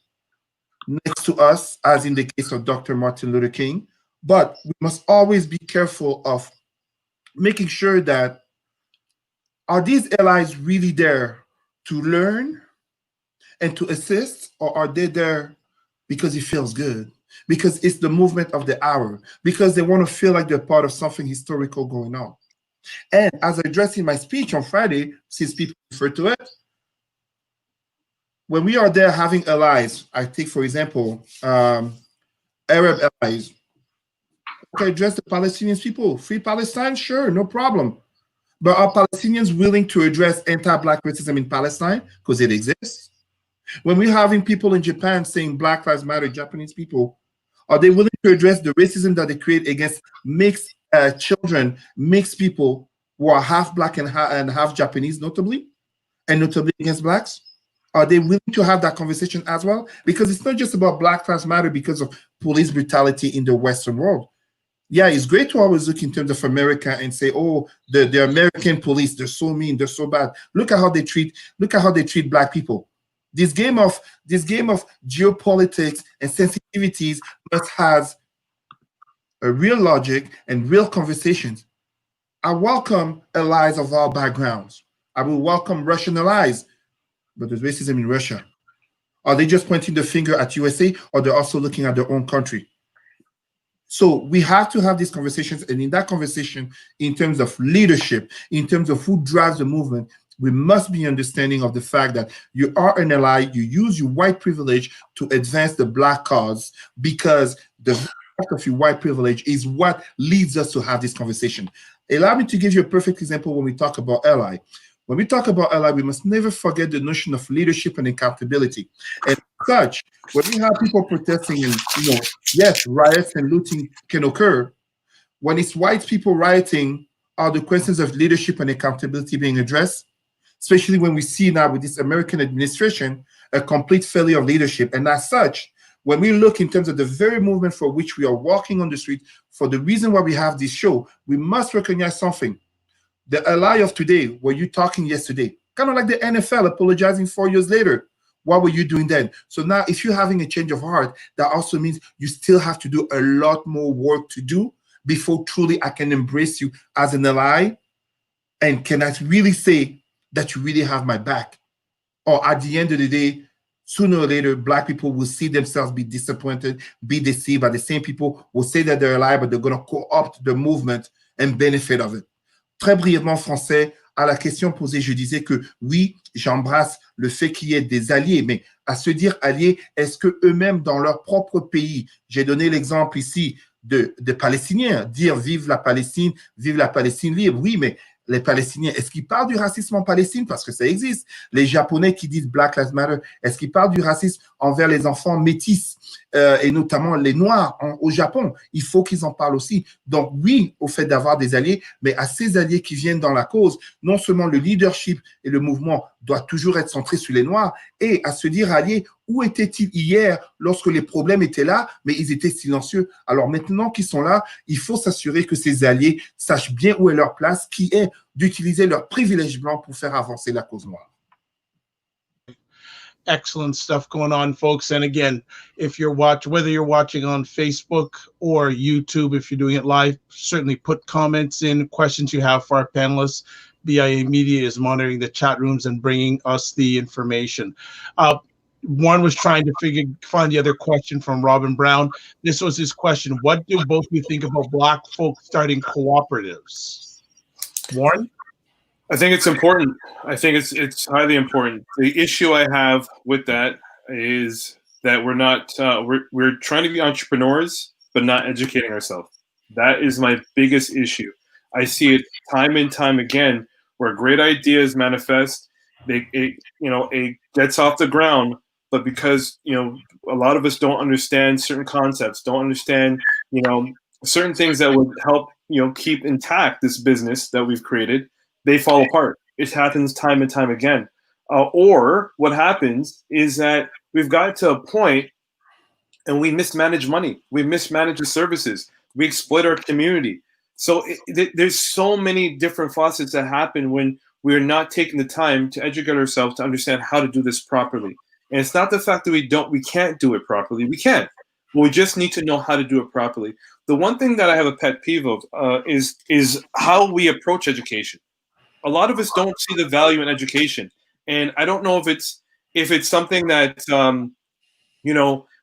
Speaker 4: next to us, as in the case of Dr. Martin Luther King. But we must always be careful of making sure that, are these allies really there to learn and to assist, or are they there because it feels good, because it's the movement of the hour, because they want to feel like they're part of something historical going on? And as I addressed in my speech on Friday, since people refer to it, when we are there having allies, I take, for example, Arab allies, okay, address the Palestinian people. Free Palestine? Sure, no problem. But are Palestinians willing to address anti-Black racism in Palestine? Because it exists. When we're having people in Japan saying Black Lives Matter, Japanese people, are they willing to address the racism that they create against mixed children, mixed people who are half Black and half Japanese, notably, and notably against Blacks? Are they willing to have that conversation as well? Because it's not just about Black Lives Matter because of police brutality in the Western world. Yeah, it's great to always look in terms of America and say, oh, the American police, they're so mean, they're so bad. Look at how they treat Black people. This game of geopolitics and sensitivities must have a real logic and real conversations. I welcome allies of all backgrounds. I will welcome Russian allies, but there's racism in Russia. Are they just pointing the finger at USA, or they're also looking at their own country? So we have to have these conversations, and in that conversation, in terms of leadership, in terms of who drives the movement, we must be understanding of the fact that you are an ally, you use your white privilege to advance the Black cause, because the fact of your white privilege is what leads us to have this conversation. Allow me to give you a perfect example when we talk about ally. When we talk about ally, we must never forget the notion of leadership and accountability. And such, when we have people protesting and, yes, riots and looting can occur, when it's white people rioting, are the questions of leadership and accountability being addressed? Especially when we see now with this American administration, a complete failure of leadership. And as such, when we look in terms of the very movement for which we are walking on the street, for the reason why we have this show, we must recognize something. The ally of today, were you talking yesterday? Kind of like the NFL apologizing 4 years later. What were you doing then? So now if you're having a change of heart, that also means you still have to do a lot more work to do before truly I can embrace you as an ally. And can I really say that you really have my back? Or at the end of the day, sooner or later, Black people will see themselves be disappointed, be deceived by the same people who will say that they're alive, but they're going to co-opt the movement and benefit of it. Très brièvement français, à la question posée, je disais que oui, j'embrasse le fait qu'il y ait des alliés, mais à se dire alliés, est-ce que eux-mêmes dans leur propre pays, j'ai donné l'exemple ici de Palestiniens, dire vive la Palestine libre, oui, mais les Palestiniens, est-ce qu'ils parlent du racisme en Palestine? Parce que ça existe. Les Japonais qui disent Black Lives Matter, est-ce qu'ils parlent du racisme envers les enfants métis et notamment les Noirs au Japon? Il faut qu'ils en parlent aussi. Donc oui, au fait d'avoir des alliés, mais à ces alliés qui viennent dans la cause, non seulement le leadership et le mouvement doit toujours être centré sur les Noirs, et à se dire alliés, où étaient-ils hier lorsque les problèmes étaient là, mais ils étaient silencieux? Alors maintenant qu'ils sont là, il faut s'assurer que ces alliés sachent bien où est leur place, qui est d'utiliser leur privilège blanc pour faire avancer la cause noire.
Speaker 1: Excellent stuff going on, folks. And again, if you're whether you're watching on Facebook or YouTube, if you're doing it live, certainly put comments in, questions you have for our panelists. BIA Media is monitoring the chat rooms and bringing us the information. One was trying to find the other question from Robin Brown. This was his question. What do both of you think about Black folk starting cooperatives? Warren?
Speaker 3: I think it's important. I think it's highly important. The issue I have with that is that we're not we're trying to be entrepreneurs, but not educating ourselves. That is my biggest issue. I see it time and time again where great ideas manifest. It gets off the ground, but because a lot of us don't understand certain concepts, don't understand certain things that would help keep intact this business that we've created, they fall apart. It happens time and time again. Or what happens is that we've got to a point and we mismanage money. We mismanage the services. We exploit our community. So there's so many different facets that happen when we're not taking the time to educate ourselves to understand how to do this properly. And it's not the fact that we can't do it properly. We can. But we just need to know how to do it properly. The one thing that I have a pet peeve of is how we approach education. A lot of us don't see the value in education, and I don't know if it's something that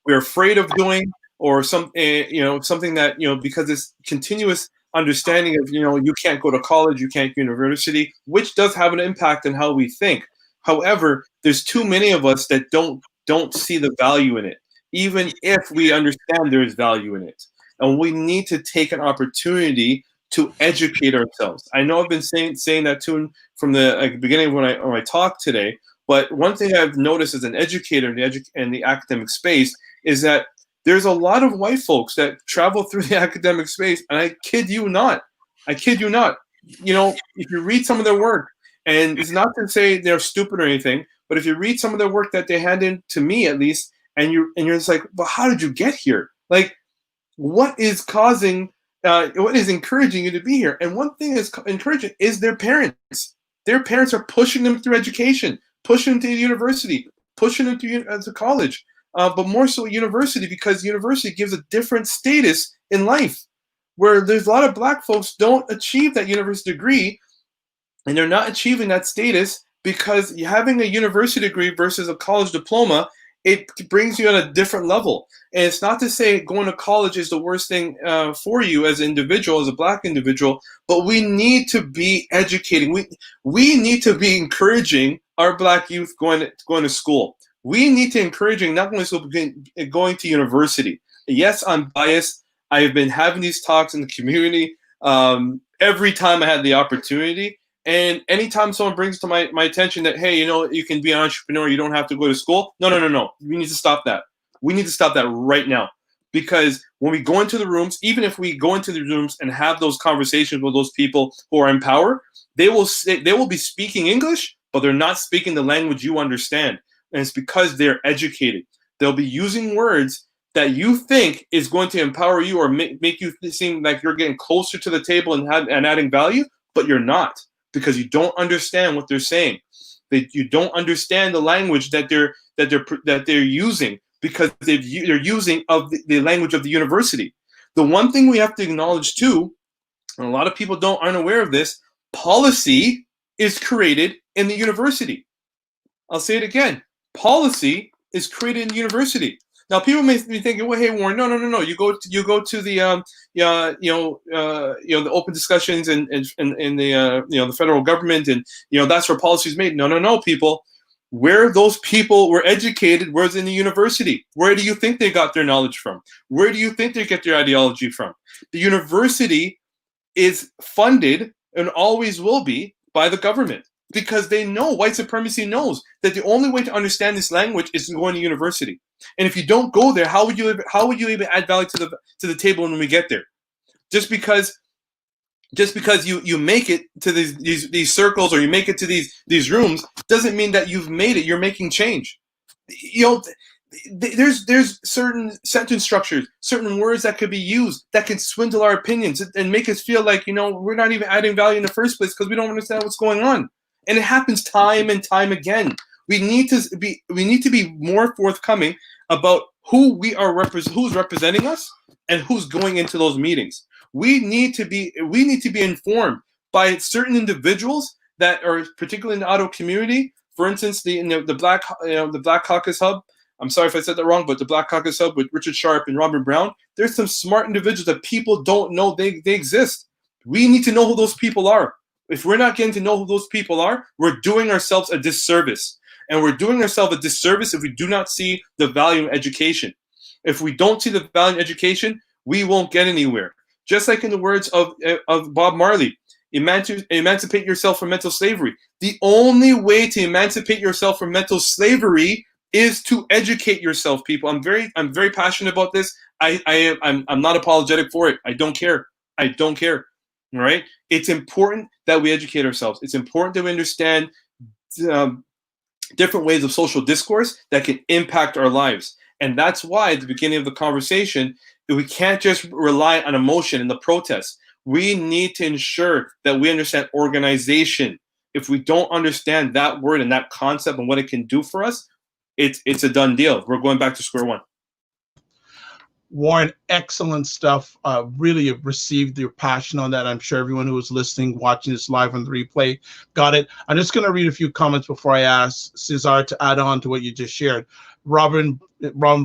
Speaker 3: we're afraid of doing, or something that because it's continuous understanding of you can't go to college, you can't go to university, which does have an impact on how we think. However, there's too many of us that don't see the value in it, even if we understand there is value in it, and we need to take an opportunity to educate ourselves. I know I've been saying that too from the beginning when I talked today, but one thing I've noticed as an educator in the academic space is that there's a lot of white folks that travel through the academic space, and I kid you not. If you read some of their work, and it's not to say they're stupid or anything, but if you read some of their work that they hand in to me at least, and you're just like, well, how did you get here? Like, what is encouraging you to be here? And one thing that's encouraging is their parents. Their parents are pushing them through education, pushing them to university, pushing them to college, but more so university, because university gives a different status in life. where there's a lot of black folks don't achieve that university degree, and they're not achieving that status because having a university degree versus a college diploma, it brings you on a different level. And it's not to say going to college is the worst thing for you as an individual, as a black individual, but we need to be educating. We need to be encouraging our black youth going to school. We need to encouraging not only school, but going to university. Yes, I'm biased. I have been having these talks in the community every time I had the opportunity. And anytime someone brings to my attention that, hey, you can be an entrepreneur, you don't have to go to school. No. We need to stop that. We need to stop that right now. Because when we go into the rooms, even if we go into the rooms and have those conversations with those people who are in power, they will be speaking English, but they're not speaking the language you understand. And it's because they're educated. They'll be using words that you think is going to empower you or make you seem like you're getting closer to the table and adding value, but you're not. Because you don't understand what they're saying. You don't understand the language that they're using, because they're using of the language of the university. The one thing we have to acknowledge too, and a lot of people aren't aware of this, policy is created in the university. I'll say it again. Policy is created in the university. Now, people may be thinking, "Well, hey, Warren, no. You go to the the open discussions and the the federal government, and that's where policy is made." No, people. Where those people were educated was in the university. Where do you think they got their knowledge from? Where do you think they get their ideology from? The university is funded and always will be by the government, because they know, white supremacy knows that the only way to understand this language is to go to university. And if you don't go there, how would you even add value to the table when we get there? Just because you make it to these circles, or you make it to these rooms, doesn't mean that you've made it. You're making change. There's certain sentence structures, certain words that could be used that can swindle our opinions and make us feel like we're not even adding value in the first place because we don't understand what's going on. And it happens time and time again. We need to be more forthcoming about who's representing us and who's going into those meetings. We need to be informed by certain individuals that are particularly in the auto community. For instance, the Black Caucus Hub. I'm sorry if I said that wrong, but the Black Caucus Hub with Richard Sharp and Robin Brown. There's some smart individuals that people don't know they exist. We need to know who those people are. If we're not getting to know who those people are, we're doing ourselves a disservice. And we're doing ourselves a disservice if we do not see the value in education. If we don't see the value in education, we won't get anywhere. Just like in the words of Bob Marley, emancipate yourself from mental slavery. The only way to emancipate yourself from mental slavery is to educate yourself, people. I'm very passionate about this. I'm not apologetic for it. I don't care. All right. It's important that we educate ourselves. It's important that we understand different ways of social discourse that can impact our lives. And that's why at the beginning of the conversation, we can't just rely on emotion and the protests. We need to ensure that we understand organization. If we don't understand that word and that concept and what it can do for us, it's a done deal. We're going back to square one.
Speaker 1: Warren, excellent stuff. Really have received your passion on that. I'm sure everyone who was listening, watching this live on the replay got it. I'm just going to read a few comments before I ask César to add on to what you just shared. Robin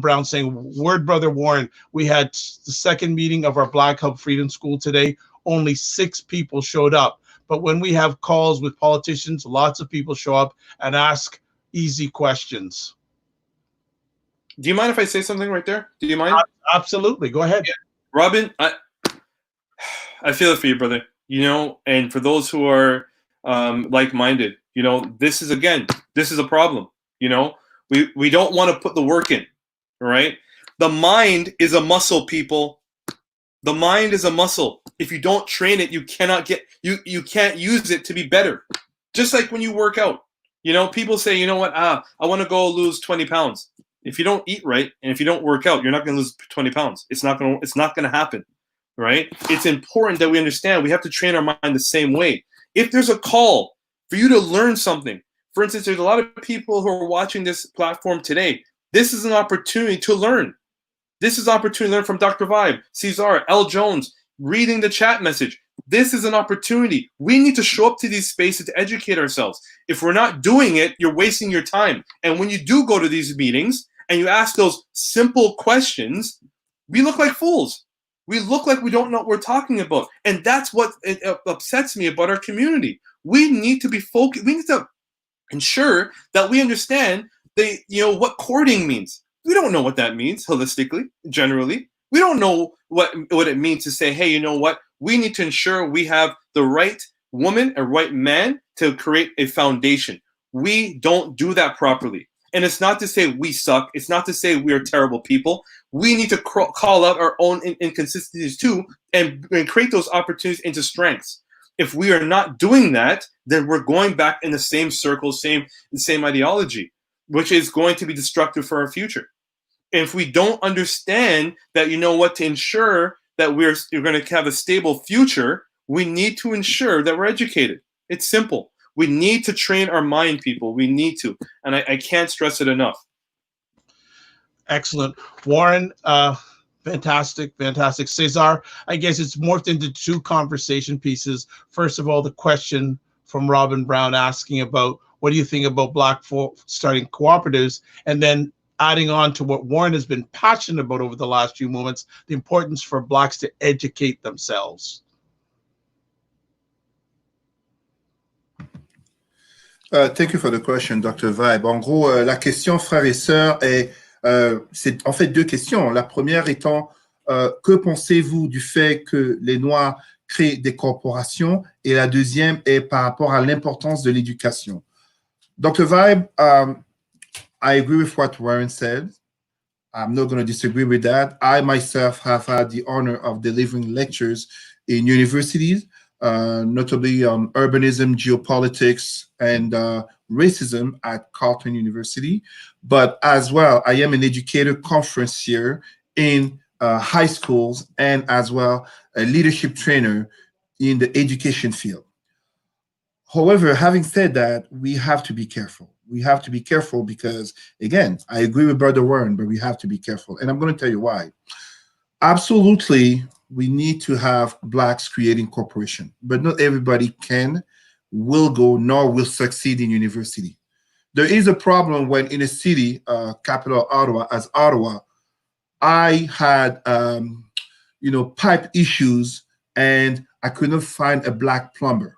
Speaker 1: Brown saying, "Word, Brother Warren, we had the second meeting of our Black Hub Freedom School today. Only 6 people showed up. But when we have calls with politicians, lots of people show up and ask easy questions."
Speaker 3: Do you mind if I say something right there? Do you mind?
Speaker 1: Absolutely. Go ahead.
Speaker 3: Yeah. Robin, I feel it for you, brother. And for those who are like-minded, this is a problem. We don't want to put the work in, right? The mind is a muscle, people. The mind is a muscle. If you don't train it, you cannot you can't use it to be better. Just like when you work out. People say, I want to go lose 20 pounds. If you don't eat right and if you don't work out, you're not going to lose 20 pounds. It's not going to happen, right? It's important that we understand we have to train our mind the same way. If there's a call for you to learn something, for instance, there's a lot of people who are watching this platform today. This is an opportunity to learn. This is an opportunity to learn from Dr. Vibe, César, L. Jones, reading the chat message. This is an opportunity. We need to show up to these spaces to educate ourselves. If we're not doing it, you're wasting your time. And when you do go to these meetings and you ask those simple questions, we look like fools. We look like we don't know what we're talking about. And that's what upsets me about our community. We need to be focused. We need to ensure that we understand what courting means. We don't know what that means holistically, generally. We don't know what it means to say, hey, you know what? We need to ensure we have the right woman and right man to create a foundation. We don't do that properly. And it's not to say we suck. It's not to say we are terrible people. We need to call out our own inconsistencies too and create those opportunities into strengths. If we are not doing that, then we're going back in the same circle, same ideology, which is going to be destructive for our future. And if we don't understand that, to ensure that we're going to have a stable future, we need to ensure that we're educated. It's simple. We need to train our mind, people. We need to. And I can't stress it enough.
Speaker 1: Excellent. Warren, fantastic. César, I guess it's morphed into two conversation pieces. First of all, the question from Robin Brown asking about what do you think about Black folk starting cooperatives? And then adding on to what Warren has been passionate about over the last few moments, the importance for Blacks to educate themselves.
Speaker 4: Thank you for the question, Dr. Vibe. En gros, la question, frères et sœurs, c'est en fait deux questions. La première étant, que pensez-vous du fait que les Noirs créent des corporations? Et la deuxième est par rapport à l'importance de l'éducation. Dr. Vibe, I agree with what Warren said. I'm not going to disagree with that. I myself have had the honor of delivering lectures in universities, notably on urbanism, geopolitics, and racism at Carleton University. But as well, I am an educator conferencier in high schools and as well a leadership trainer in the education field. However, having said that, we have to be careful. We have to be careful because, again, I agree with Brother Warren, but we have to be careful. And I'm going to tell you why. Absolutely, we need to have Blacks creating corporation, but not everybody can, will go, nor will succeed in university. There is a problem when in a city, capital Ottawa, I had, pipe issues and I couldn't find a Black plumber.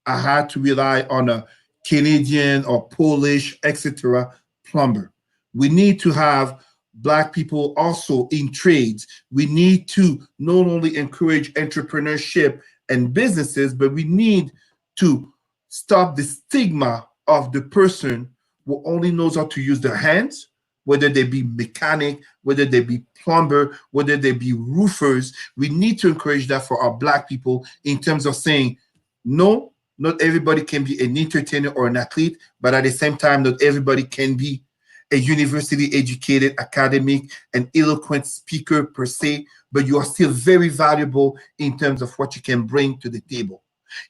Speaker 4: I had to rely on a Canadian or Polish, etc. plumber. We need to have Black people also in trades. We need to not only encourage entrepreneurship and businesses, but we need to stop the stigma of the person who only knows how to use their hands, whether they be mechanic, whether they be plumber, whether they be roofers. We need to encourage that for our Black people in terms of saying, no, not everybody can be an entertainer or an athlete, but at the same time, not everybody can be a university-educated, academic, and eloquent speaker per se, but you are still very valuable in terms of what you can bring to the table.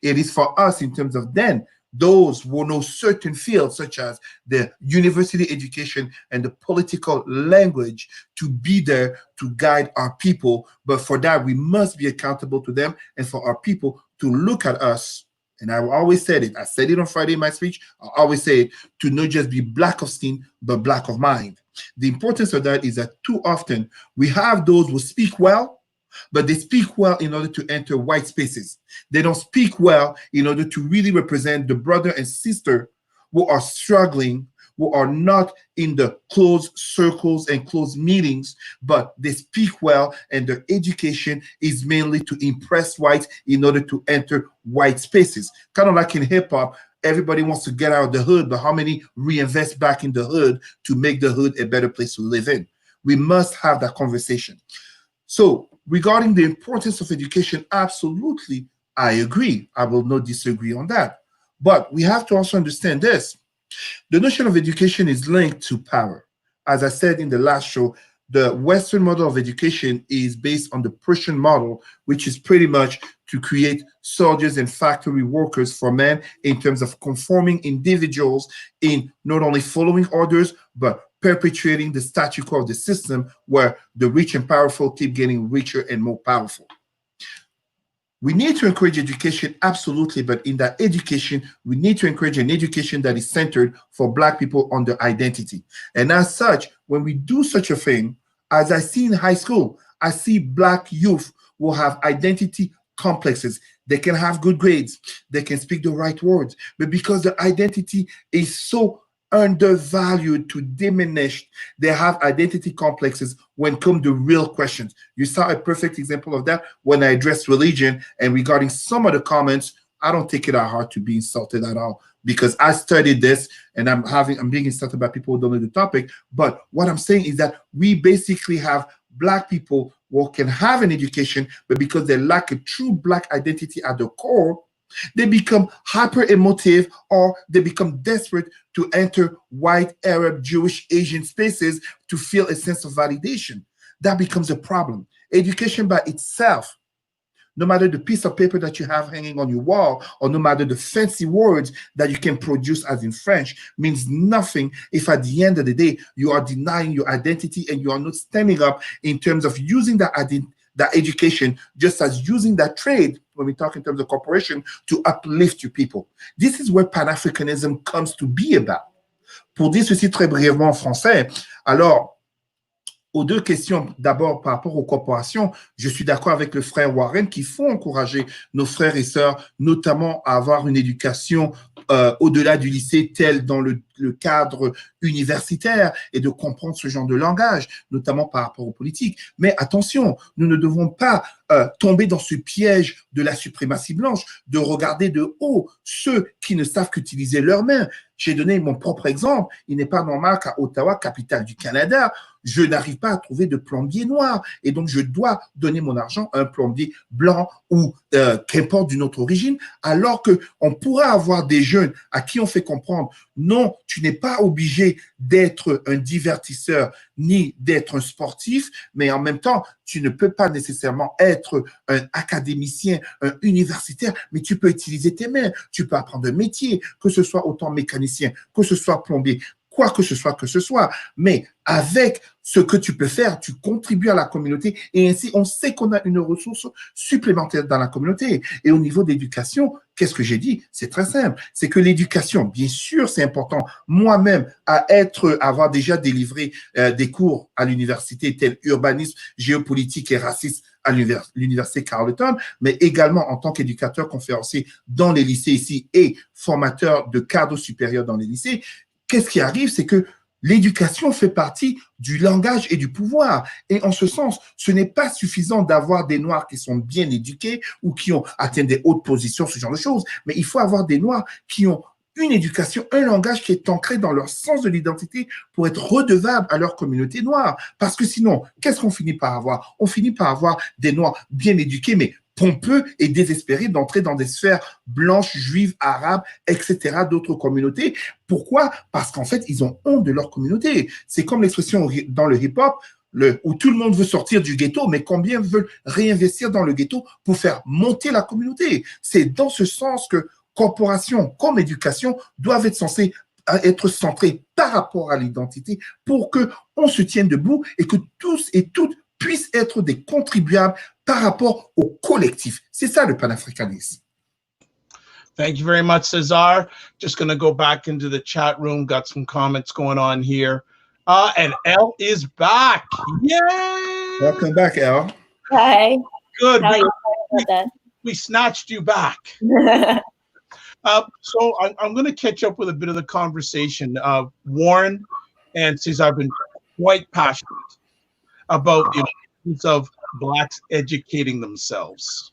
Speaker 4: It is for us in terms of then, those who know certain fields, such as the university education and the political language, to be there to guide our people. But for that, we must be accountable to them and for our people to look at us. And I always said it. I said it on Friday in my speech. I always say it, to not just be Black of skin, but Black of mind. The importance of that is that too often we have those who speak well, but they speak well in order to enter white spaces. They don't speak well in order to really represent the brother and sister who are struggling, who are not in the closed circles and closed meetings, but they speak well, and their education is mainly to impress whites in order to enter white spaces. Kind of like in hip-hop, everybody wants to get out of the hood, but how many reinvest back in the hood to make the hood a better place to live in? We must have that conversation. So regarding the importance of education, absolutely, I agree. I will not disagree on that. But we have to also understand this. The notion of education is linked to power. As I said in the last show, the Western model of education is based on the Prussian model, which is pretty much to create soldiers and factory workers for men in terms of conforming individuals in not only following orders, but perpetuating the statu quo of the system where the rich and powerful keep getting richer and more powerful. We need to encourage education, absolutely, but in that education, we need to encourage an education that is centered for Black people on their identity. And as such, when we do such a thing, as I see in high school, I see Black youth will have identity complexes. They can have good grades, they can speak the right words, but because their identity is so undervalued to diminished, they have identity complexes when come to real questions. You saw a perfect example of that when I addressed religion, and regarding some of the comments, I don't take it at heart to be insulted at all, because I studied this and I'm being insulted by people who don't know the topic. But what I'm saying is that we basically have Black people who can have an education, but because they lack a true Black identity at the core, they become hyper emotive, or they become desperate to enter white, Arab, Jewish, Asian spaces to feel a sense of validation. That becomes a problem. Education by itself, no matter the piece of paper that you have hanging on your wall, or no matter the fancy words that you can produce as in French, means nothing if at the end of the day, you are denying your identity and you are not standing up in terms of using that education just as using that trade, when we talk in terms of corporation, to uplift your people. This is where Pan-Africanism comes to be about. Pour dire ceci très brièvement en français, alors, aux deux questions, d'abord par rapport aux corporations, je suis d'accord avec le frère Warren qu'il faut encourager nos frères et sœurs, notamment à avoir une éducation au-delà du lycée, tel dans le cadre universitaire, et de comprendre ce genre de langage, notamment par rapport aux politiques. Mais attention, nous ne devons pas tomber dans ce piège de la suprématie blanche, de regarder de haut ceux qui ne savent qu'utiliser leurs mains. J'ai donné mon propre exemple. Il n'est pas normal qu'à Ottawa, capitale du Canada, je n'arrive pas à trouver de plombier noir. Et donc, je dois donner mon argent à un plombier blanc ou qu'importe d'une autre origine, alors qu'on pourra avoir des jeunes à qui on fait comprendre, non, tu n'es pas obligé d'être un divertisseur ni d'être un sportif, mais en même temps, tu ne peux pas nécessairement être un académicien, un universitaire, mais tu peux utiliser tes mains, tu peux apprendre un métier, que ce soit autant mécanicien, que ce soit plombier, quoi que ce soit, mais avec ce que tu peux faire, tu contribues à la communauté, et ainsi on sait qu'on a une ressource supplémentaire dans la communauté. Et au niveau de l'éducation, qu'est-ce que j'ai dit? C'est très simple, c'est que l'éducation, bien sûr, c'est important. Moi-même, avoir déjà délivré des cours à l'université tels urbanisme, géopolitique et racisme à l'université Carleton, mais également en tant qu'éducateur conférencier dans les lycées ici et formateur de cadres supérieurs dans les lycées. Qu'est-ce qui arrive? C'est que l'éducation fait partie du langage et du pouvoir. Et en ce sens, ce n'est pas suffisant d'avoir des Noirs qui sont bien éduqués ou qui ont atteint des hautes positions, ce genre de choses. Mais il faut avoir des Noirs qui ont une éducation, un langage qui est ancré dans leur sens de l'identité pour être redevables à leur communauté noire. Parce que sinon, qu'est-ce qu'on finit par avoir? On finit par avoir des Noirs bien éduqués, mais pompeux et désespérés d'entrer dans des sphères blanches, juives, arabes, etc., d'autres communautés. Pourquoi? Parce qu'en fait, ils ont honte de leur communauté. C'est comme l'expression dans le hip-hop, où tout le monde veut sortir du ghetto, mais combien veulent réinvestir dans le ghetto pour faire monter la communauté? C'est dans ce sens que corporation comme éducation doivent être censées être centrées par rapport à l'identité pour qu'on se tienne debout et que tous et toutes puissent être des contribuables par rapport au collectif. C'est ça le panafricanisme.
Speaker 1: Thank you very much, César. Just going to go back into the chat room. Got some comments going on here. And Elle is back. Yay!
Speaker 4: Welcome back, Elle.
Speaker 2: Hi.
Speaker 1: Good.
Speaker 2: How are you? About that?
Speaker 1: We snatched you back. So I'm going to catch up with a bit of the conversation. Warren and César have been quite passionate about the importance of Blacks educating themselves.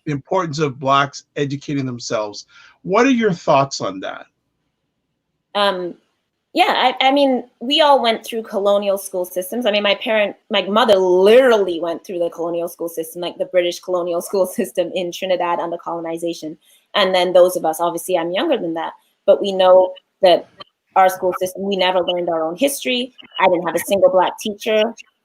Speaker 1: The importance of Blacks educating themselves. What are your thoughts on that?
Speaker 2: Yeah, I mean, we all went through colonial school systems. I mean, my mother literally went through the colonial school system, like the British colonial school system in Trinidad under colonization. And then those of us, obviously I'm younger than that, but we know that our school system, we never learned our own history. I didn't have a single Black teacher.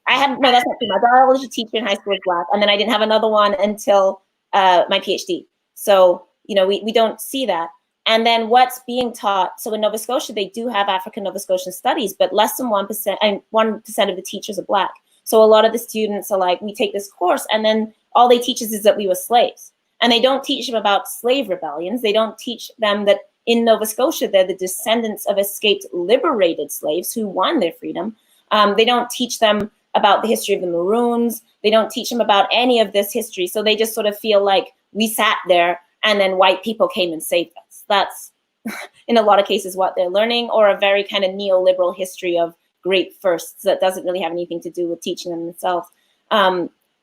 Speaker 2: No, that's not true. My biology teacher in high school was Black, and then I didn't have another one until my PhD. So, you know, we don't see that. And then what's being taught, so in Nova Scotia, they do have African Nova Scotian studies, but less than 1%, and 1% of the teachers are Black. So a lot of the students are like, we take this course, and then all they teach us is that we were slaves. And they don't teach them about slave rebellions. They don't teach them that in Nova Scotia, they're the descendants of escaped liberated slaves who won their freedom. They don't teach them about the history of the Maroons. They don't teach them about any of this history. So they just sort of feel like we sat there and then white people came and saved us. That's in a lot of cases what they're learning, or a very kind of neoliberal history of great firsts that doesn't really have anything to do with teaching them themselves.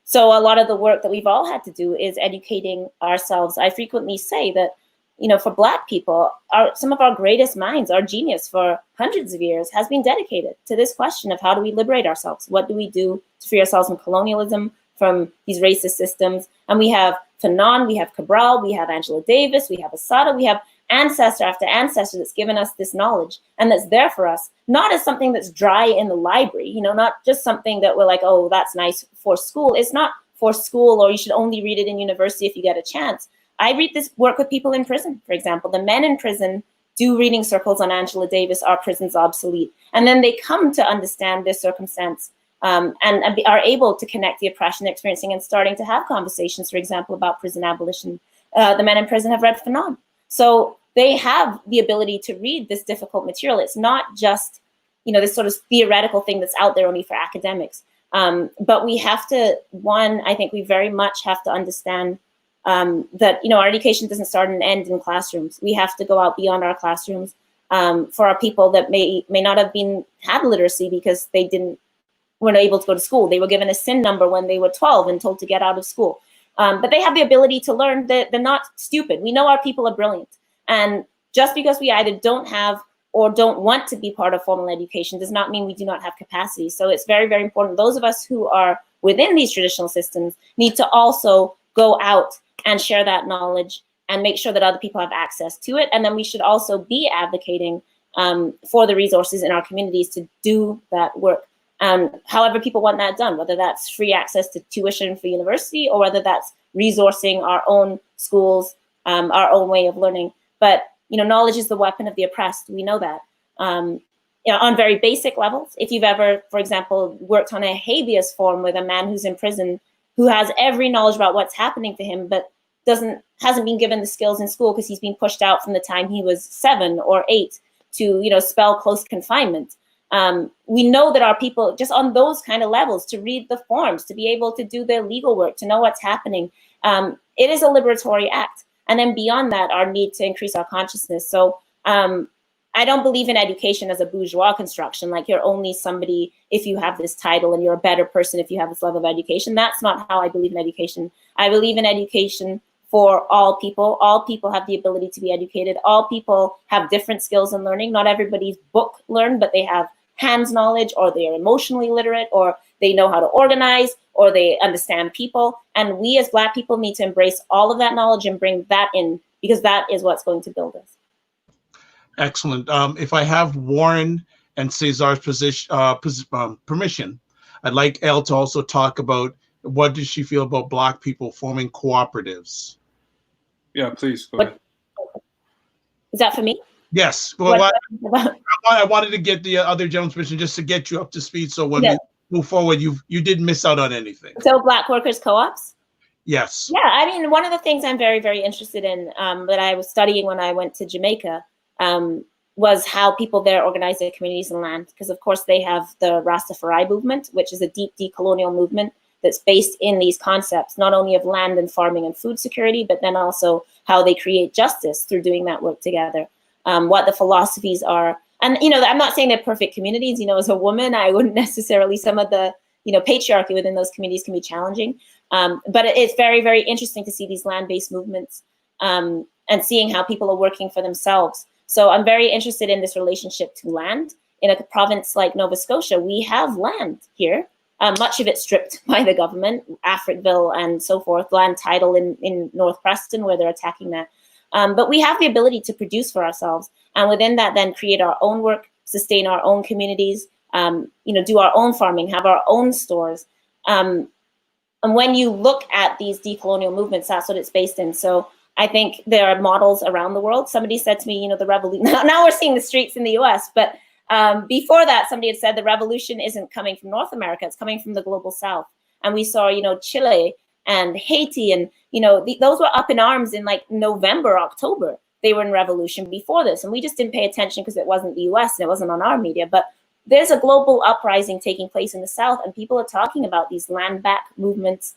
Speaker 2: So a lot of the work that we've all had to do is educating ourselves. I frequently say that, you know, for Black people, some of our greatest minds, our genius for hundreds of years has been dedicated to this question of how do we liberate ourselves? What do we do to free ourselves from colonialism, from these racist systems? And we have Fanon, we have Cabral, we have Angela Davis, we have Asada, we have ancestor after ancestor that's given us this knowledge and that's there for us, not as something that's dry in the library, you know, not just something that we're like, oh, that's nice for school. It's not for school, or you should only read it in university if you get a chance. I read this work with people in prison, for example. The men in prison do reading circles on Angela Davis, Are Prisons Obsolete? And then they come to understand their circumstance and are able to connect the oppression they're experiencing and starting to have conversations, for example, about prison abolition. The men in prison have read Fanon. So they have the ability to read this difficult material. It's not just, you know, this sort of theoretical thing that's out there only for academics. But we have to, I think we very much have to understand that, you know, our education doesn't start and end in classrooms. We have to go out beyond our classrooms for our people that may not have had literacy because they weren't able to go to school. They were given a SIN number when they were 12 and told to get out of school. But they have the ability to learn that they're not stupid. We know our people are brilliant. And just because we either don't have or don't want to be part of formal education does not mean we do not have capacity. So it's very, very important. Those of us who are within these traditional systems need to also go out and share that knowledge and make sure that other people have access to it. And then we should also be advocating for the resources in our communities to do that work. However people want that done, whether that's free access to tuition for university or whether that's resourcing our own schools, our own way of learning. But, you know, knowledge is the weapon of the oppressed. We know that. You know, on very basic levels, if you've ever, for example, worked on a habeas form with a man who's in prison who has every knowledge about what's happening to him, but hasn't been given the skills in school because he's been pushed out from the time he was 7 or 8 to, you know, spell close confinement. We know that our people, just on those kind of levels, to read the forms, to be able to do their legal work, to know what's happening, it is a liberatory act. And then beyond that, our need to increase our consciousness. So I don't believe in education as a bourgeois construction, like you're only somebody if you have this title and you're a better person if you have this level of education. That's not how I believe in education. I believe in education for all people. All people have the ability to be educated. All people have different skills in learning. Not everybody's book learned, but they have hands knowledge, or they are emotionally literate, or they know how to organize, or they understand people. And we as Black people need to embrace all of that knowledge and bring that in, because that is what's going to build us.
Speaker 1: Excellent. If I have Warren and César's permission, I'd like Elle to also talk about what does she feel about Black people forming cooperatives.
Speaker 3: Yeah, please go ahead.
Speaker 2: Is that for me?
Speaker 1: Yes. Well, I wanted to get the other gentleman's permission just to get you up to speed, so when we move forward, you didn't miss out on anything.
Speaker 2: So Black workers co-ops?
Speaker 1: Yes.
Speaker 2: Yeah, I mean, one of the things I'm very, very interested in that I was studying when I went to Jamaica was how people there organize their communities and land. Because of course they have the Rastafari movement, which is a deep decolonial movement that's based in these concepts, not only of land and farming and food security, but then also how they create justice through doing that work together. What the philosophies are. And, you know, I'm not saying they're perfect communities. You know, as a woman, I wouldn't necessarily, some of the, you know, patriarchy within those communities can be challenging. But it's very, very interesting to see these land-based movements and seeing how people are working for themselves. So I'm very interested in this relationship to land. In a province like Nova Scotia, we have land here, much of it stripped by the government, Africville and so forth, land title in North Preston where they're attacking that. But we have the ability to produce for ourselves, and within that then create our own work, sustain our own communities, you know, do our own farming, have our own stores. And when you look at these decolonial movements, that's what it's based in. So I think there are models around the world. Somebody said to me, you know, the revolution, now we're seeing the streets in the US, but before that, somebody had said the revolution isn't coming from North America, it's coming from the global South. And we saw, you know, Chile and Haiti, and those were up in arms in like November, October. They were in revolution before this, and we just didn't pay attention because it wasn't the U.S. and it wasn't on our media. But there's a global uprising taking place in the South, and people are talking about these land back movements,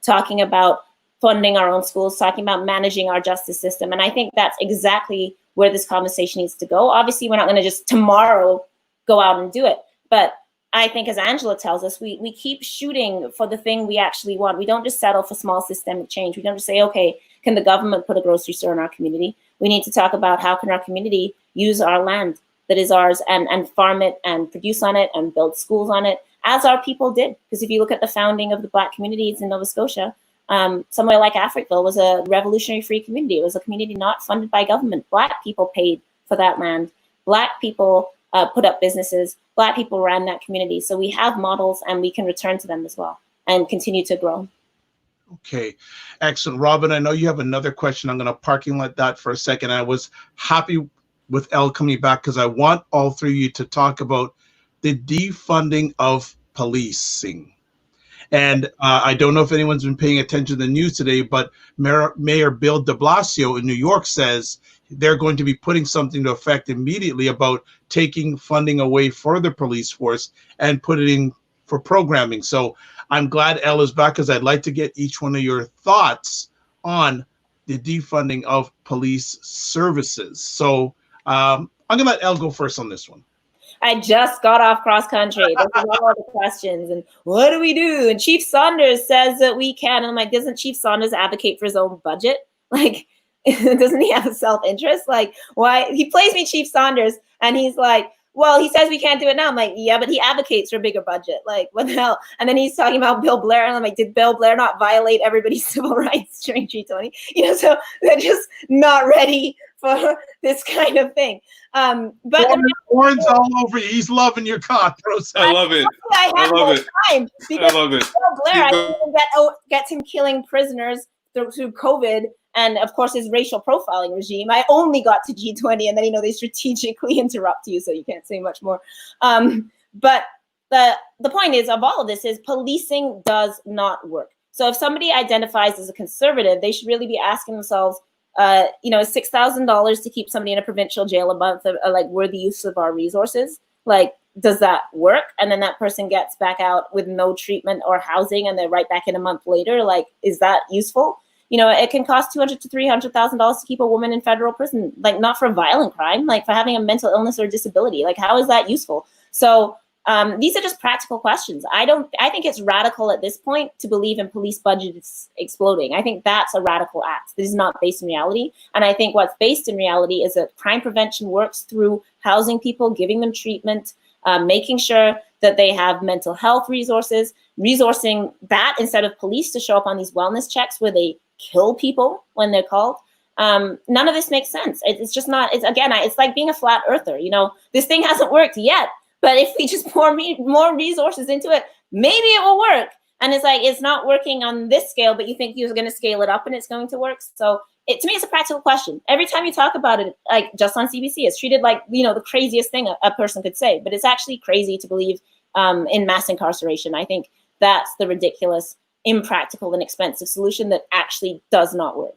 Speaker 2: talking about funding our own schools, talking about managing our justice system. And I think that's exactly where this conversation needs to go. Obviously, we're not going to just tomorrow go out and do it. But I think, as Angela tells us, we keep shooting for the thing we actually want. We don't just settle for small systemic change. We don't just say, okay, can the government put a grocery store in our community? We need to talk about how can our community use our land that is ours and farm it and produce on it and build schools on it, as our people did. Because if you look at the founding of the Black communities in Nova Scotia, somewhere like Africville was a revolutionary free community. It was a community not funded by government. Black people paid for that land. Black people put up businesses. Black people ran that community. So we have models and we can return to them as well and continue to grow.
Speaker 1: Okay, excellent. Robin, I know you have another question. I'm going to parking lot that for a second. I was happy with Elle coming back because I want all three of you to talk about the defunding of policing. And I don't know if anyone's been paying attention to the news today, but Mayor Bill de Blasio in New York says they're going to be putting something to effect immediately about taking funding away for the police force and put it in for programming. So I'm glad Elle is back because I'd like to get each one of your thoughts on the defunding of police services. So I'm going to let Elle go first on this one.
Speaker 2: I just got off cross country. This is all the questions. And what do we do? And Chief Saunders says that we can. And I'm like, doesn't Chief Saunders advocate for his own budget? Like, doesn't he have a self-interest? Like, why? He plays me Chief Saunders and he's like, well, he says we can't do it now. I'm like, yeah, but he advocates for a bigger budget. Like, what the hell? And then he's talking about Bill Blair. And I'm like, did Bill Blair not violate everybody's civil rights during G20? So they're just not ready for this kind of thing. But
Speaker 1: Warren's all over you. He's loving your process.
Speaker 3: I love it.
Speaker 2: I love it. Time because
Speaker 3: I love it.
Speaker 2: Bill Blair, I think gets him killing prisoners through COVID. And of course, his racial profiling regime. I only got to G20, and then they strategically interrupt you, so you can't say much more. But the point is of all of this is policing does not work. So if somebody identifies as a conservative, they should really be asking themselves, is $6,000 to keep somebody in a provincial jail a month like worthy use of our resources? Like, does that work? And then that person gets back out with no treatment or housing, and they're right back in a month later. Like, is that useful? It can cost $200,000 to $300,000 to keep a woman in federal prison, like not for a violent crime, like for having a mental illness or disability. Like, how is that useful? So these are just practical questions. I think it's radical at this point to believe in police budgets exploding. I think that's a radical act. This is not based in reality. And I think what's based in reality is that crime prevention works through housing people, giving them treatment, making sure that they have mental health resources, resourcing that instead of police to show up on these wellness checks where they kill people when they're called. None of this makes sense. It's just not, it's like being a flat earther. This thing hasn't worked yet, but if we just pour more resources into it, maybe it will work. And it's like, it's not working on this scale, but you think you're going to scale it up and it's going to work. So to me, it's a practical question. Every time you talk about it, like just on CBC, it's treated like, the craziest thing a person could say, but it's actually crazy to believe in mass incarceration. I think that's the ridiculous, impractical, and expensive solution that actually does not work.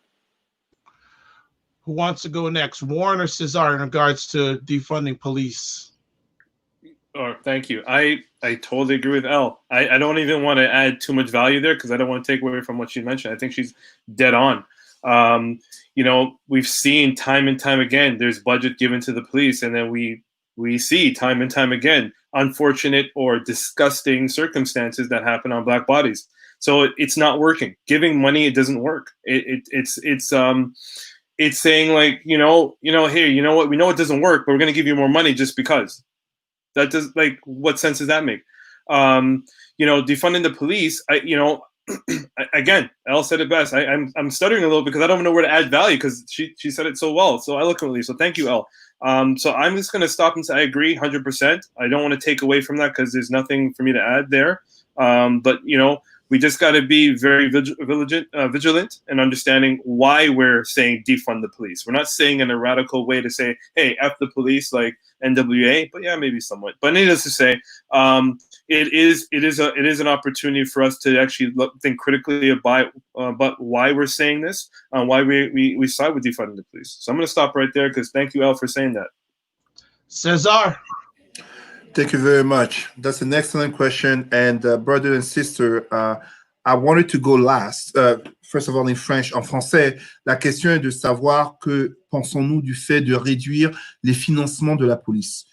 Speaker 1: Who wants to go next, Warren or César, in regards to defunding police?
Speaker 3: Oh, thank you. I totally agree with Elle. I don't even want to add too much value there because I don't want to take away from what she mentioned. I think she's dead on. We've seen time and time again, there's budget given to the police, and then we see time and time again unfortunate or disgusting circumstances that happen on Black bodies. So it's not working. Giving money, it doesn't work. It's saying like, hey, you know what? We know it doesn't work, but we're going to give you more money just because. That does, like, what sense does that make? Defunding the police, again, Elle said it best. I'm stuttering a little because I don't know where to add value because she said it so well, so eloquently. So thank you, Elle. So I'm just going to stop and say I agree 100%. I don't want to take away from that because there's nothing for me to add there. But We just got to be very vigilant and understanding why we're saying defund the police. We're not saying in a radical way to say, hey, F the police like NWA, but yeah, maybe somewhat. But needless to say, it is an opportunity for us to actually think critically about why we're saying this, why we side with defunding the police. So I'm going to stop right there because thank you, El, for saying that.
Speaker 1: César.
Speaker 4: Thank you very much. That's an excellent question. And brother and sister, I wanted to go last. First of all, in French, en français, la question est de savoir que pensons-nous du fait de réduire les financements de la police.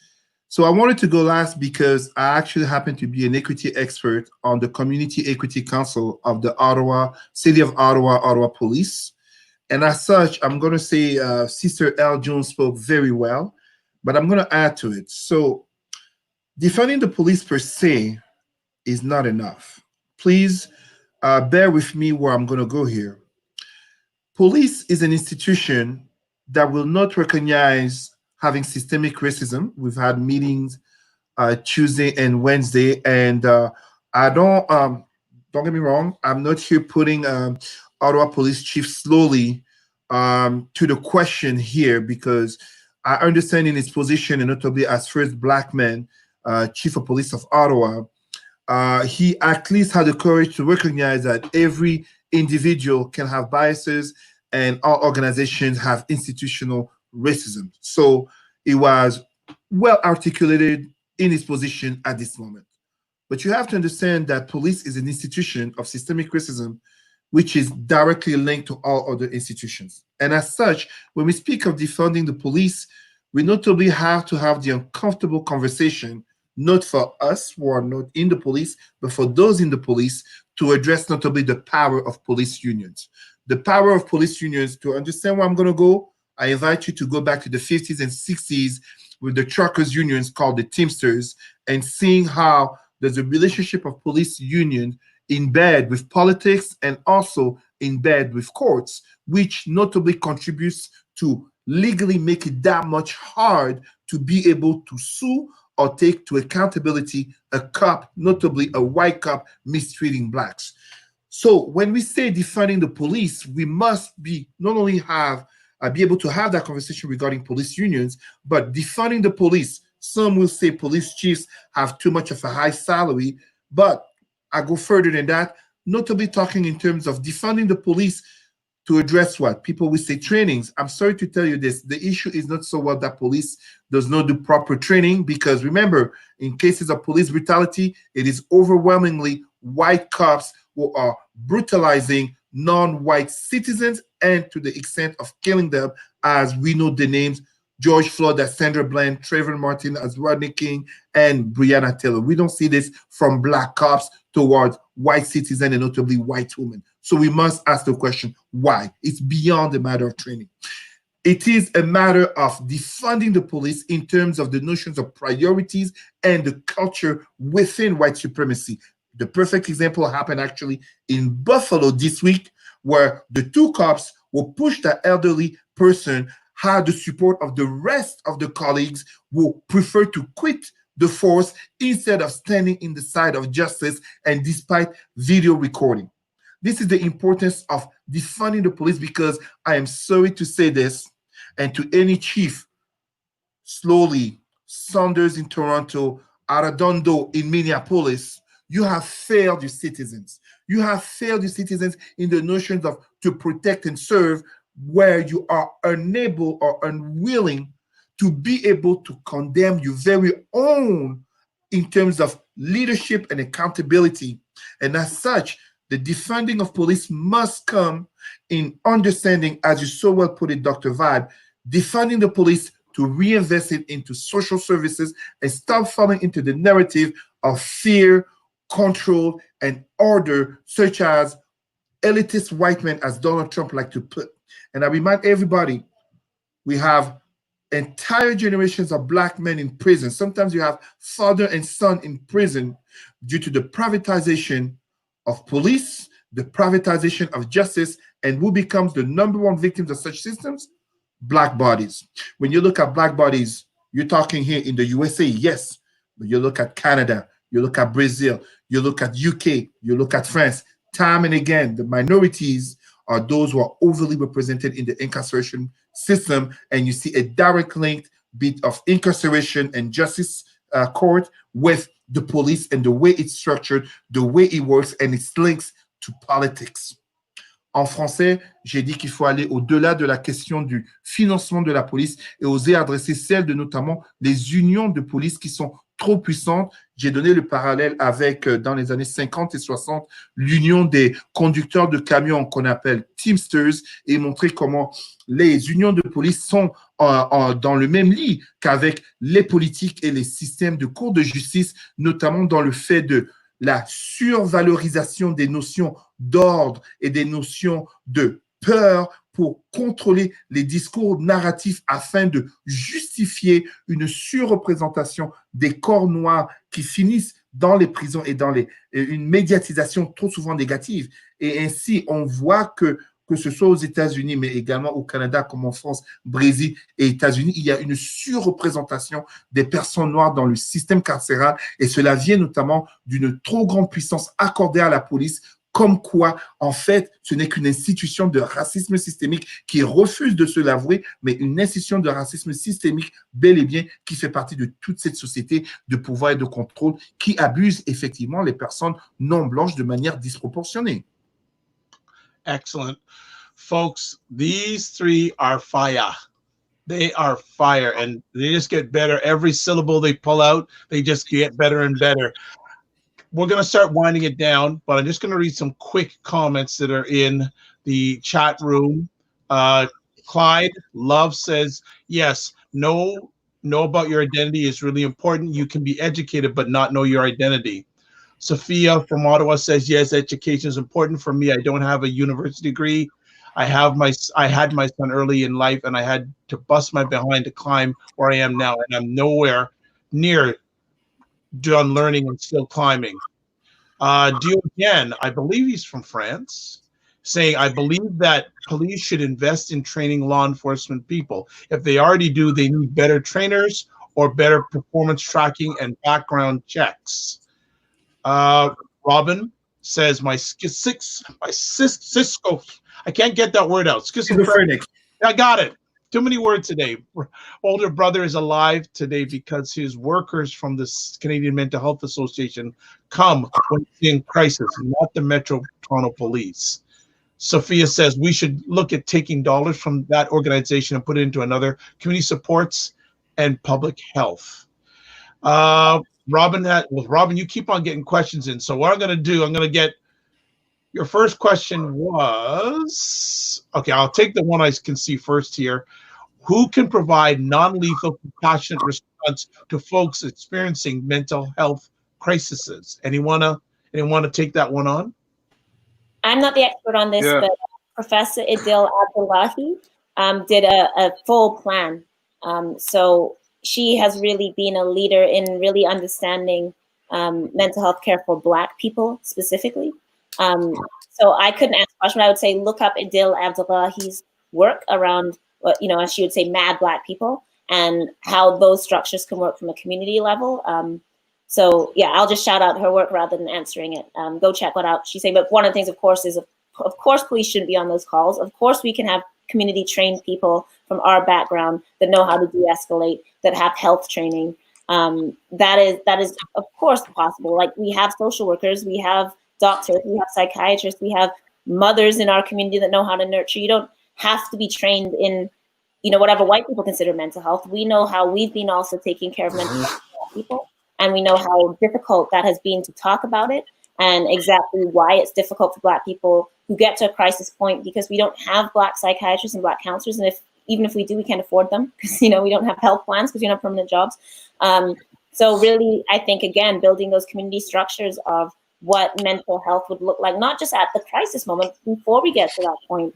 Speaker 4: So I wanted to go last because I actually happen to be an equity expert on the Community Equity Council of the City of Ottawa Police. And as such, I'm going to say Sister L. Jones spoke very well, but I'm going to add to it. So defunding the police per se is not enough. Please bear with me where I'm going to go here. Police is an institution that will not recognize having systemic racism. We've had meetings Tuesday and Wednesday, and I don't get me wrong, I'm not here putting Ottawa Police Chief Slowly to the question here, because I understand in his position, and notably as first Black man, Chief of Police of Ottawa, he at least had the courage to recognize that every individual can have biases and all organizations have institutional racism. So it was well articulated in his position at this moment. But you have to understand that police is an institution of systemic racism, which is directly linked to all other institutions. And as such, when we speak of defunding the police, we notably have to have the uncomfortable conversation, not for us who are not in the police, but for those in the police, to address notably the power of police unions. The power of police unions, to understand where I'm going to go, I invite you to go back to the 50s and 60s with the truckers unions called the Teamsters, and seeing how there's a relationship of police union in bed with politics and also in bed with courts, which notably contributes to legally make it that much hard to be able to sue or take to accountability a cop, notably a white cop, mistreating blacks. So when we say defunding the police, we must be not only be able to have that conversation regarding police unions, but defunding the police. Some will say police chiefs have too much of a high salary, but I go further than that, notably talking in terms of defunding the police to address what? People will say trainings. I'm sorry to tell you this. The issue is not so well that police does not do proper training, because remember, in cases of police brutality, it is overwhelmingly white cops who are brutalizing non-white citizens, and to the extent of killing them, as we know the names: George Floyd as Sandra Bland, Trayvon Martin as Rodney King, and Breonna Taylor. We don't see this from black cops towards white citizens and notably white women. So we must ask the question, why? It's beyond a matter of training. It is a matter of defunding the police in terms of the notions of priorities and the culture within white supremacy. The perfect example happened actually in Buffalo this week, where the two cops will push the elderly person, had the support of the rest of the colleagues who prefer to quit the force instead of standing in the side of justice, and despite video recording. This is the importance of defunding the police, because I am sorry to say this, and to any chief, Slowly, Saunders in Toronto, Arredondo in Minneapolis, you have failed your citizens. You have failed your citizens in the notions of to protect and serve, where you are unable or unwilling to be able to condemn your very own in terms of leadership and accountability. And as such, the defunding of police must come in understanding, as you so well put it, Dr. Vibe, defunding the police to reinvest it into social services and stop falling into the narrative of fear, control, and order, such as elitist white men, as Donald Trump liked to put. And I remind everybody, we have entire generations of black men in prison. Sometimes you have father and son in prison due to the privatization of police, the privatization of justice, and who becomes the number one victims of such systems? Black bodies. When you look at black bodies, you're talking here in the USA, yes, but you look at Canada, you look at Brazil, you look at UK, you look at France, time and again, the minorities are those who are overly represented in the incarceration system, and you see a direct link of incarceration and justice court with the police and the way it's structured, the way it works, and its links to politics. En français, j'ai dit qu'il faut aller au-delà de la question du financement de la police et oser adresser celle de notamment les unions de police qui sont trop puissantes. J'ai donné le parallèle avec, dans les années 50 et 60, l'union des conducteurs de camions qu'on appelle Teamsters, et montrer comment les unions de police sont dans le même lit qu'avec les politiques et les systèmes de cours de justice, notamment dans le fait de la survalorisation des notions d'ordre et des notions de peur pour contrôler les discours narratifs afin de justifier une surreprésentation des corps noirs qui finissent dans les prisons et dans une médiatisation trop souvent négative. Et ainsi, on voit que ce soit aux États-Unis, mais également au Canada, comme en France, Brésil et États-Unis, il y a une surreprésentation des personnes noires dans le système carcéral, et cela vient notamment d'une trop grande puissance accordée à la police, comme quoi, en fait, ce n'est qu'une institution de racisme systémique qui refuse de se l'avouer, mais une institution de racisme systémique, bel et bien, qui fait partie de toute cette société de pouvoir et de contrôle qui abuse effectivement les personnes non blanches de manière disproportionnée.
Speaker 1: Excellent. Folks, these three are fire. They are fire, and they just get better. Every syllable they pull out, they just get better and better. We're going to start winding it down, but I'm just going to read some quick comments that are in the chat room. Clyde Love says, yes, know about your identity is really important. You can be educated, but not know your identity. Sophia from Ottawa says, yes, education is important for me. I don't have a university degree. I had my son early in life, and I had to bust my behind to climb where I am now, and I'm nowhere near done learning and still climbing. Again, I believe he's from France, saying, I believe that police should invest in training law enforcement people. If they already do, they need better trainers or better performance tracking and background checks. Robin says, Cisco, I can't get that word out. Schizophrenic. I got it. Too many words today. Older brother is alive today because his workers from the Canadian Mental Health Association come when he's in crisis, not the Metro Toronto Police. Sophia says we should look at taking dollars from that organization and put it into another community supports and public health. Robin, you keep on getting questions in. So what I'm going to do, I'm going to get your first question was, okay, I'll take the one I can see first here. Who can provide non-lethal, compassionate response to folks experiencing mental health crises? Anyone to take that one on?
Speaker 2: I'm not the expert on this, but Professor Idil Abdullahi did a full plan. So she has really been a leader in really understanding mental health care for Black people specifically. So I couldn't answer the question, but I would say look up Idil Abdullahi's work around, as she would say, mad Black people, and how those structures can work from a community level. So yeah, I'll just shout out her work rather than answering it. Go check that out. She's saying, but one of the things, of course, is of course police shouldn't be on those calls. Of course, we can have community trained people from our background that know how to de-escalate, that have health training. That is of course possible. Like, we have social workers, we have doctors, we have psychiatrists, we have mothers in our community that know how to nurture. You don't have to be trained in, whatever white people consider mental health. We know how we've been also taking care of mental health people, and we know how difficult that has been to talk about it, and exactly why it's difficult for Black people who get to a crisis point, because we don't have Black psychiatrists and Black counselors, and even if we do, we can't afford them because we don't have health plans because we don't have permanent jobs. So really, I think, again, building those community structures of what mental health would look like, not just at the crisis moment, before we get to that point.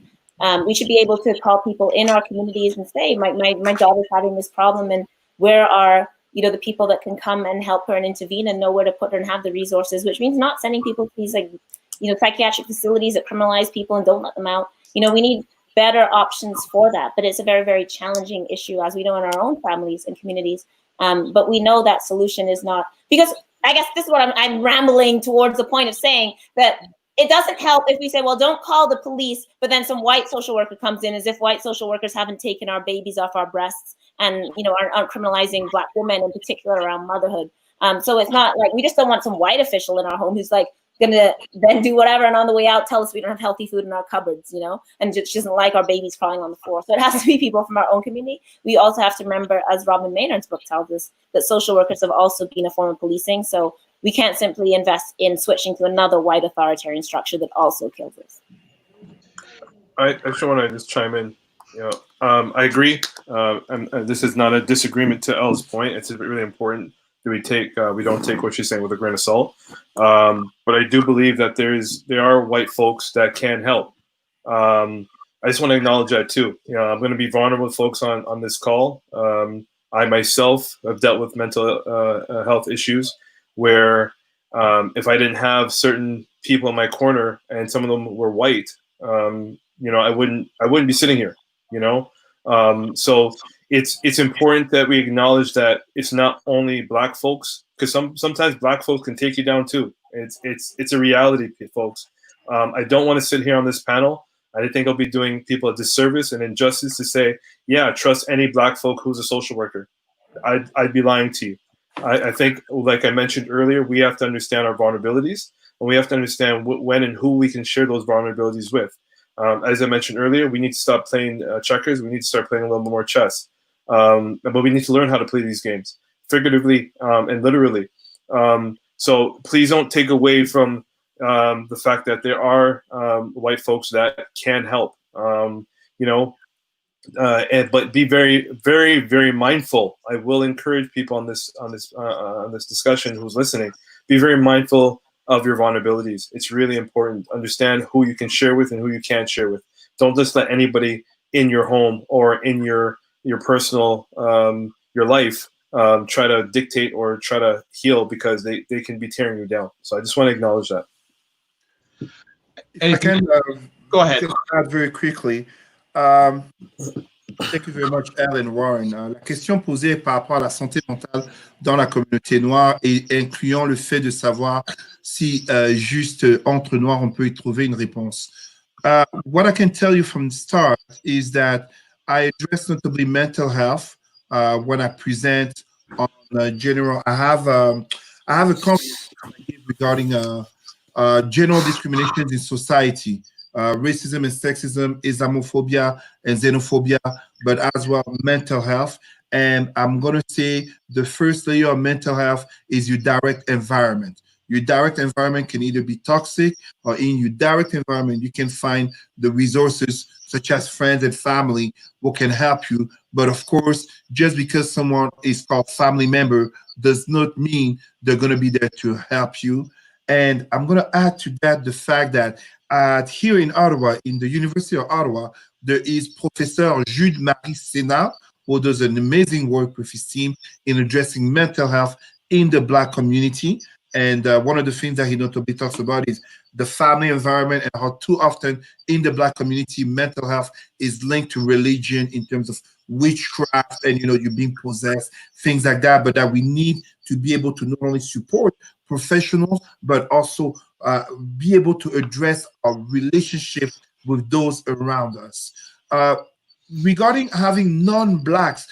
Speaker 2: We should be able to call people in our communities and say, my daughter's having this problem, and where are the people that can come and help her and intervene and know where to put her and have the resources, which means not sending people to these psychiatric facilities that criminalize people and don't let them out. We need better options for that, but it's a very, very challenging issue, as we know in our own families and communities. But we know that solution is not, because I guess this is what I'm rambling towards the point of saying that it doesn't help if we say, well, don't call the police, but then some white social worker comes in, as if white social workers haven't taken our babies off our breasts and, you know, aren't criminalizing Black women in particular around motherhood. So it's not like we just don't want some white official in our home who's like gonna then do whatever and on the way out tell us we don't have healthy food in our cupboards, you know, and just doesn't like our babies crawling on the floor. So it has to be people from our own community. We also have to remember, as Robin Maynard's book tells us, that social workers have also been a form of policing. So we can't simply invest in switching to another white authoritarian structure that also kills us.
Speaker 3: I actually want to just chime in. You know, I agree. And this is not a disagreement to Elle's point. It's really important that we don't take what she's saying with a grain of salt. But I do believe that there are white folks that can help. I just want to acknowledge that too. You know, I'm going to be vulnerable with folks on this call. I myself have dealt with mental health issues where if I didn't have certain people in my corner and some of them were white, you know, I wouldn't be sitting here. You know, so it's important that we acknowledge that it's not only Black folks, because sometimes Black folks can take you down too. It's a reality, folks. I don't want to sit here on this panel. I think I'll be doing people a disservice and injustice to say, yeah, trust any Black folk who's a social worker. I'd be lying to you. I think, like I mentioned earlier, we have to understand our vulnerabilities, and we have to understand when and who we can share those vulnerabilities with. As I mentioned earlier, we need to stop playing checkers. We need to start playing a little more chess. But we need to learn how to play these games, figuratively and literally. So please don't take away from the fact that there are white folks that can help. You know, but be very, very, very mindful. I will encourage people on this discussion who's listening. Be very mindful of your vulnerabilities. It's really important. Understand who you can share with and who you can't share with. Don't just let anybody in your home or in your personal your life try to dictate or try to heal, because they can be tearing you down. So I just want to acknowledge that.
Speaker 4: If I can
Speaker 1: go ahead.
Speaker 4: Add very quickly. Thank you very much, Ellen Warren. La question posée par rapport à la santé mentale dans la communauté noire, et incluant le fait de savoir si juste entre noirs on peut y trouver une réponse. What I can tell you from the start is that I address notably mental health when I present on general. I have a conference regarding general discriminations in society. Racism and sexism, Islamophobia and xenophobia, but as well mental health. And I'm going to say the first layer of mental health is your direct environment. Your direct environment can either be toxic, or in your direct environment, you can find the resources such as friends and family who can help you. But of course, just because someone is called family member does not mean they're going to be there to help you. And I'm going to add to that the fact that here in Ottawa, in the University of Ottawa, there is Professor Jude-Marie Sénat, who does an amazing work with his team in addressing mental health in the Black community. And one of the things that he notably talks about is the family environment, and how too often in the Black community, mental health is linked to religion in terms of witchcraft and, you know, you being possessed, things like that. But that we need to be able to not only support professionals, but also be able to address our relationship with those around us. Regarding having non-Blacks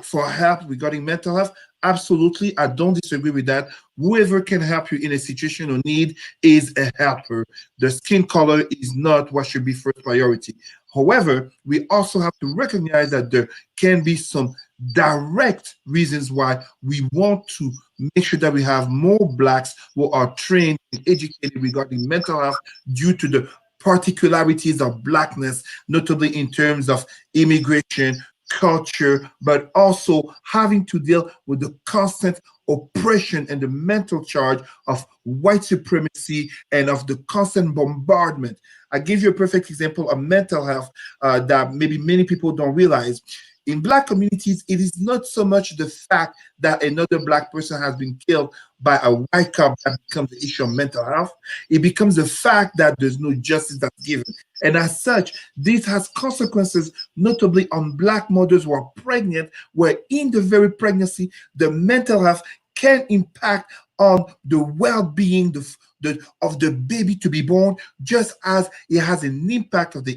Speaker 4: for help regarding mental health, absolutely, I don't disagree with that. Whoever can help you in a situation of need is a helper. The skin color is not what should be first priority. However, we also have to recognize that there can be some direct reasons why we want to make sure that we have more Blacks who are trained and educated regarding mental health due to the particularities of Blackness, notably in terms of immigration, culture, but also having to deal with the constant oppression and the mental charge of white supremacy and of the constant bombardment. I give you a perfect example of mental health that maybe many people don't realize. In Black communities, it is not so much the fact that another Black person has been killed by a white cop that becomes the issue of mental health. It becomes the fact that there's no justice that's given. And as such, this has consequences, notably on Black mothers who are pregnant, where in the very pregnancy, the mental health can impact on the well-being of the baby to be born, just as it has an impact of the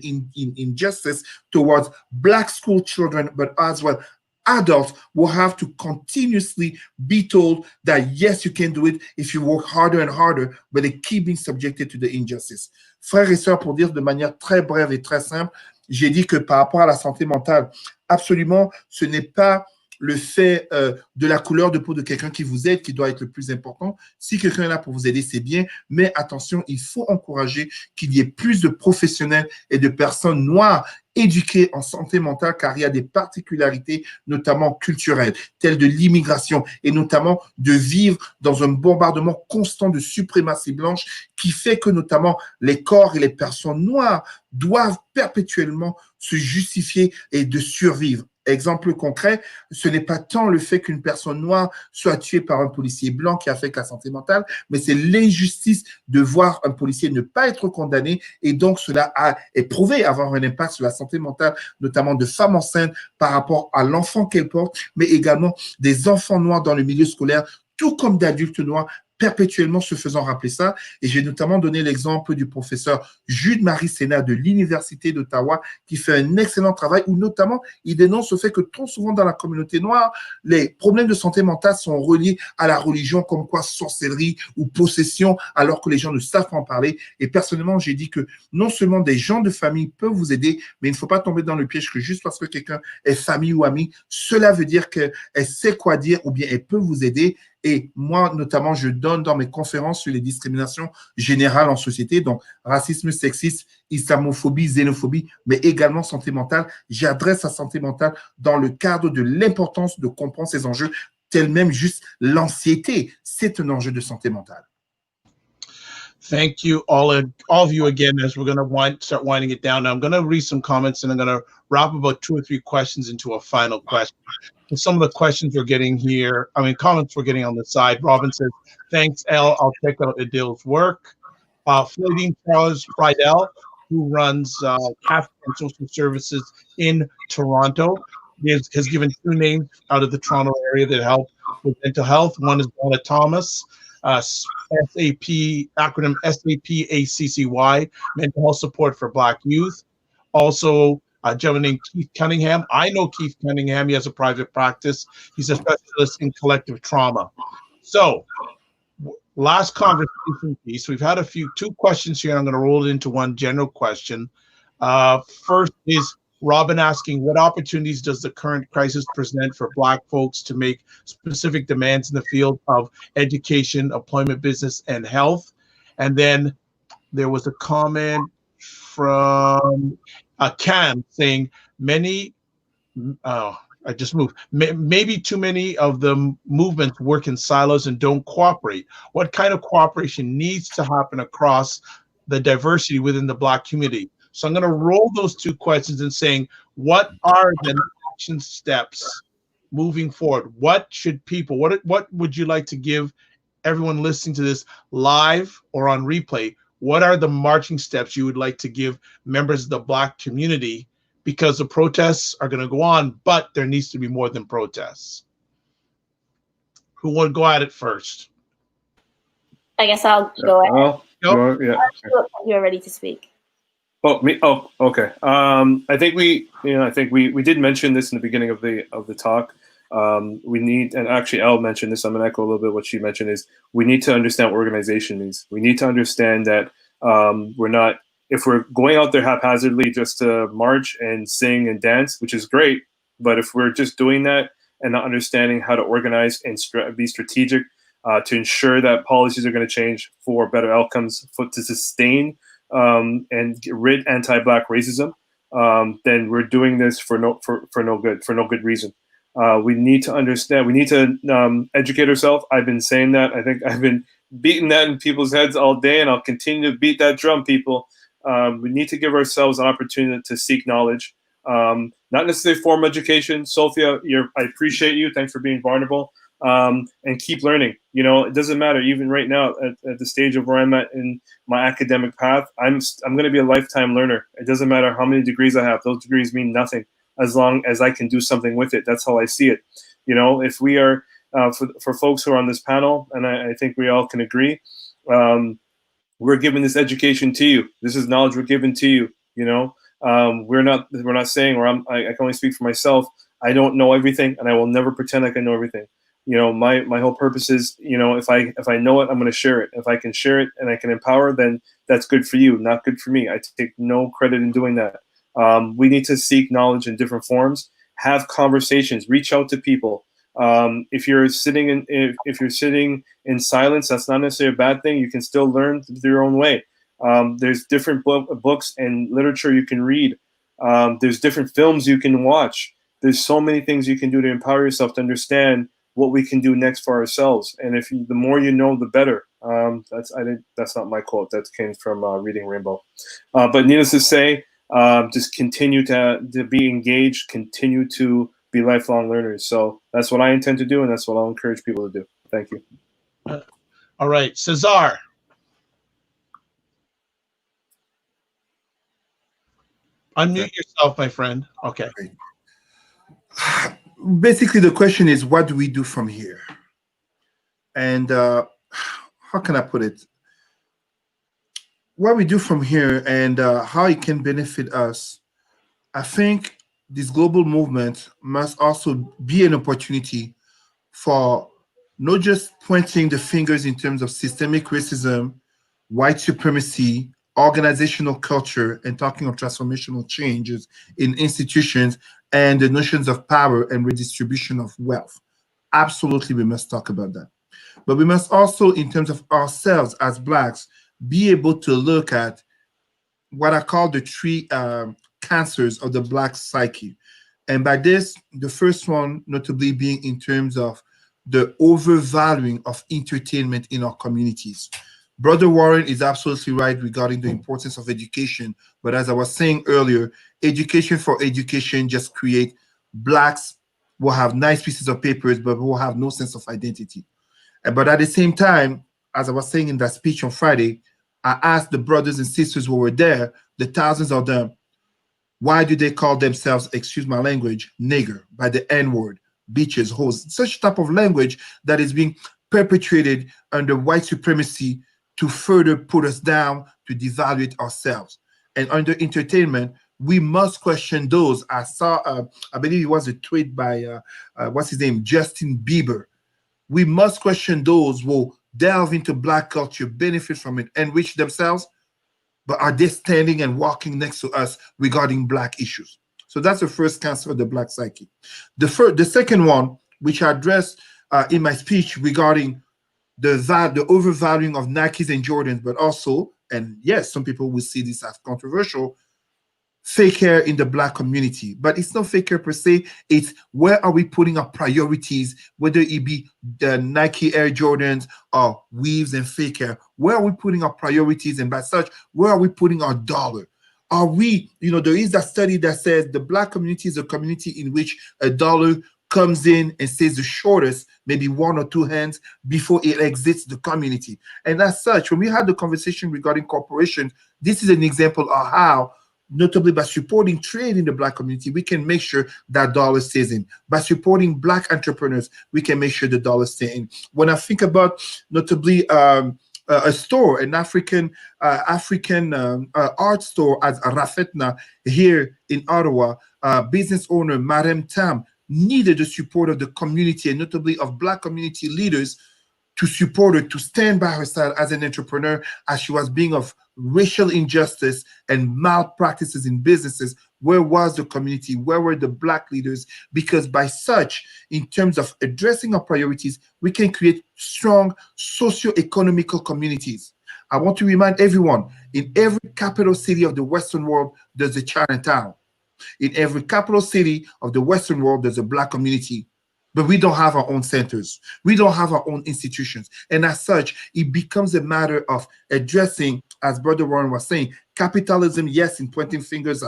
Speaker 4: injustice towards Black school children, but as well adults will have to continuously be told that yes, you can do it if you work harder and harder, but they keep being subjected to the injustice. Frères et sœurs, pour dire de manière très brève et très simple, j'ai dit que par rapport à la santé mentale, absolument, ce n'est pas le fait de la couleur de peau de quelqu'un qui vous aide qui doit être le plus important. Si quelqu'un est là pour vous aider, c'est bien, mais attention, il faut encourager qu'il y ait plus de professionnels et de personnes noires éduquées en santé mentale, car il y a des particularités, notamment culturelles, telles de l'immigration, et notamment de vivre dans un bombardement constant de suprématie blanche qui fait que notamment les corps et les personnes noires doivent perpétuellement se justifier et de survivre. Exemple concret, ce n'est pas tant le fait qu'une personne noire soit tuée par un policier blanc qui affecte la santé mentale, mais c'est l'injustice de voir un policier ne pas être condamné, et donc cela est prouvé avoir un impact sur la santé mentale, notamment de femmes enceintes par rapport à l'enfant qu'elles portent, mais également des enfants noirs dans le milieu scolaire, tout comme d'adultes noirs, perpétuellement se faisant rappeler ça. Et j'ai notamment donné l'exemple du professeur Jude-Marie Sénat de l'Université d'Ottawa qui fait un excellent travail où notamment il dénonce le fait que trop souvent dans la communauté noire, les problèmes de santé mentale sont reliés à la religion comme quoi sorcellerie ou possession alors que les gens ne savent pas en parler. Et personnellement, j'ai dit que non seulement des gens de famille peuvent vous aider, mais il ne faut pas tomber dans le piège que juste parce que quelqu'un est famille ou ami, cela veut dire qu'elle sait quoi dire ou bien elle peut vous aider. Et moi, notamment, je donne dans mes conférences sur les discriminations générales en société, donc racisme, sexisme, islamophobie, xénophobie, mais également santé mentale. J'adresse la santé mentale dans le cadre de l'importance de comprendre ces enjeux, tels même juste l'anxiété. C'est un enjeu de santé mentale.
Speaker 1: Thank you, all of you again, as we're going to start winding it down. Now, I'm going to read some comments, and I'm going to wrap about 2 or 3 questions into a final question. And some of the questions we're getting here, comments we're getting on the side. Robin says, thanks, Elle. I'll check out Adil's work. Floydine Charles Friedel, who runs Cafe and Social Services in Toronto, has given 2 names out of the Toronto area that help with mental health. One is Donna Thomas, SAP, acronym SAPACCY, Mental Health Support for Black Youth. Also, a gentleman named Keith Cunningham. I know Keith Cunningham. He has a private practice. He's a specialist in collective trauma. So, last conversation piece. We've had 2 questions here. I'm going to roll it into one general question. First is Robin asking, what opportunities does the current crisis present for Black folks to make specific demands in the field of education, employment, business, and health? And then there was a comment from Can saying maybe too many of the movements work in silos and don't cooperate. What kind of cooperation needs to happen across the diversity within the Black community? So I'm going to roll those 2 questions and saying, what are the action steps moving forward? What would you like to give everyone listening to this live or on replay? What are the marching steps you would like to give members of the Black community? Because the protests are going to go on, but there needs to be more than protests. Who will go at it first?
Speaker 2: I guess I'll go ahead.
Speaker 3: Yeah.
Speaker 2: You're ready to speak.
Speaker 3: Oh, me. Oh, okay. I think we did mention this in the beginning of the talk. We need, and actually Elle mentioned this, I'm going to echo a little bit what she mentioned, is we need to understand what organization means. We need to understand that if we're going out there haphazardly just to march and sing and dance, which is great, but if we're just doing that and not understanding how to organize and be strategic to ensure that policies are going to change for better outcomes, to sustain and get rid anti-Black racism, then we're doing this for no good reason. We need to understand. We need to educate ourselves. I've been saying that. I think I've been beating that in people's heads all day, and I'll continue to beat that drum, people. We need to give ourselves an opportunity to seek knowledge. not necessarily formal education. Sophia, I appreciate you. Thanks for being vulnerable. And keep learning. You know, it doesn't matter. Even right now, at the stage of where I'm at in my academic path, I'm going to be a lifetime learner. It doesn't matter how many degrees I have; those degrees mean nothing as long as I can do something with it. That's how I see it. You know, if we are for folks who are on this panel, and I think we all can agree, we're giving this education to you. This is knowledge we're giving to you. You know, we're not saying, or I can only speak for myself. I don't know everything, and I will never pretend like I know everything. You know, my whole purpose is, you know, if I know it, I'm going to share it. If I can share it and I can empower, then that's good for you, not good for me. I take no credit in doing that. We need to seek knowledge in different forms, have conversations, reach out to people. If you're sitting in silence, that's not necessarily a bad thing. You can still learn your own way. There's different books and literature you can read. There's different films you can watch. There's so many things you can do to empower yourself to understand what we can do next for ourselves. And the more you know, the better. That's not my quote. That came from Reading Rainbow. But needless to say, just continue to be engaged, continue to be lifelong learners. So that's what I intend to do, and that's what I'll encourage people to do. Thank you.
Speaker 1: All right, César. Unmute yourself, my friend. Okay.
Speaker 4: Basically, the question is, what do we do from here? And how can I put it? What we do from here and how it can benefit us. I think this global movement must also be an opportunity for not just pointing the fingers in terms of systemic racism, white supremacy, organizational culture, and talking of transformational changes in institutions and the notions of power and redistribution of wealth. Absolutely, we must talk about that. But we must also, in terms of ourselves as Blacks, be able to look at what I call the three cancers of the Black psyche. And by this, the first one notably being in terms of the overvaluing of entertainment in our communities. Brother Warren is absolutely right regarding the importance of education. But as I was saying earlier, education for education just create Blacks who have nice pieces of papers, but who have no sense of identity. But at the same time, as I was saying in that speech on Friday, I asked the brothers and sisters who were there, the thousands of them, why do they call themselves, excuse my language, nigger, by the N-word, bitches, hoes, such type of language that is being perpetrated under white supremacy to further put us down, to devaluate ourselves. And under entertainment, we must question those. I saw, I believe it was a tweet by, what's his name, Justin Bieber. We must question those who delve into Black culture, benefit from it, enrich themselves, but are they standing and walking next to us regarding Black issues? So that's the first cancer of the Black psyche. The second one, which I addressed in my speech regarding the overvaluing of Nikes and Jordans, but also, and yes, some people will see this as controversial, fake hair in the Black community. But it's not fake hair per se, it's where are we putting our priorities, whether it be the Nike Air Jordans or weaves and fake hair. Where are we putting our priorities, and by such, where are we putting our dollar? Are we, there is that study that says the Black community is a community in which a dollar comes in and stays the shortest, maybe 1 or 2 hands before it exits the community. And as such, when we had the conversation regarding corporations, this is an example of how, notably by supporting trade in the Black community, we can make sure that dollar stays in. By supporting Black entrepreneurs, we can make sure the dollar stays in. When I think about notably a store, an African art store as Rafetna here in Ottawa, business owner Marem Tam needed the support of the community and notably of Black community leaders to support her, to stand by her side as an entrepreneur as she was being of racial injustice and malpractices in businesses. Where was the community? Where were the Black leaders? Because by such, in terms of addressing our priorities, we can create strong socio-economical communities. I want to remind everyone, in every capital city of the Western world, there's a Chinatown. In every capital city of the Western world, there's a Black community. But we don't have our own centers. We don't have our own institutions. And as such, it becomes a matter of addressing as Brother Warren was saying, capitalism, yes, in pointing fingers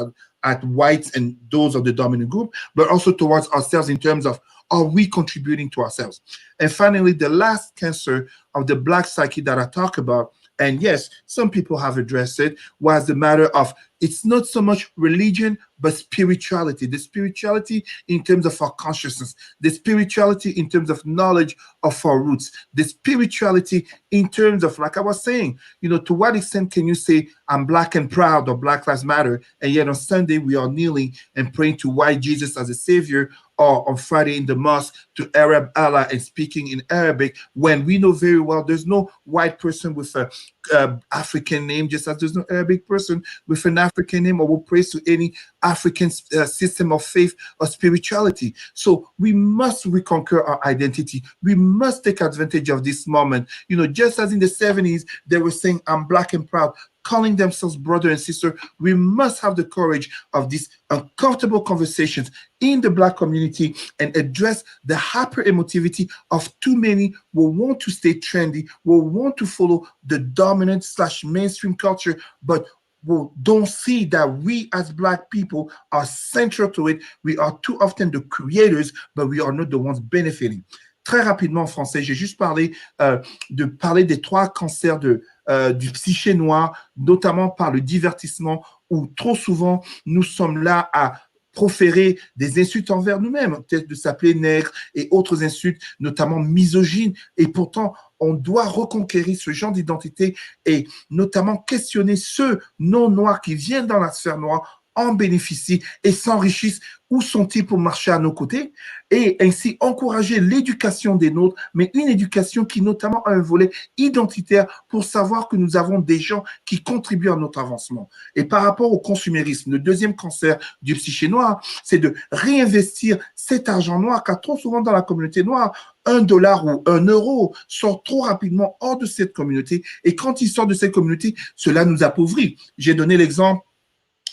Speaker 4: at whites and those of the dominant group, but also towards ourselves in terms of, are we contributing to ourselves? And finally, the last cancer of the Black psyche that I talk about, and yes, some people have addressed it, was the matter of, it's not so much religion, but spirituality. The spirituality in terms of our consciousness, the spirituality in terms of knowledge of our roots, the spirituality in terms of, like I was saying, to what extent can you say, I'm Black and proud, or Black Lives Matter, and yet on Sunday we are kneeling and praying to white Jesus as a savior, or on Friday in the mosque to Arab Allah and speaking in Arabic, when we know very well there's no white person with a African name, just as there's no Arabic person with an African name, or will praise to any African system of faith or spirituality. So we must reconquer our identity. We must take advantage of this moment. Just as in the 70s, they were saying, I'm Black and proud, calling themselves brother and sister. We must have the courage of these uncomfortable conversations in the Black community and address the hyper emotivity of too many who want to stay trendy, who want to follow the dominant / mainstream culture, but who don't see that we as Black people are central to it. We are too often the creators, but we are not the ones benefiting. Très rapidement en français, j'ai juste parlé des 3 cancers du psyché noir, notamment par le divertissement, où trop souvent nous sommes là à proférer des insultes envers nous-mêmes, peut-être de s'appeler nègre et autres insultes, notamment misogynes, et pourtant on doit reconquérir ce genre d'identité et notamment questionner ceux non-noirs qui viennent dans la sphère noire, en bénéficient et s'enrichissent. Où sont-ils pour marcher à nos côtés? Et ainsi encourager l'éducation des nôtres, mais une éducation qui notamment a un volet identitaire pour savoir que nous avons des gens qui contribuent à notre avancement. Et par rapport au consumérisme, le deuxième cancer du psyché noir, c'est de réinvestir cet argent noir, car trop souvent dans la communauté noire, $1 ou €1 sort trop rapidement hors de cette communauté. Et quand il sort de cette communauté, cela nous appauvrit. J'ai donné l'exemple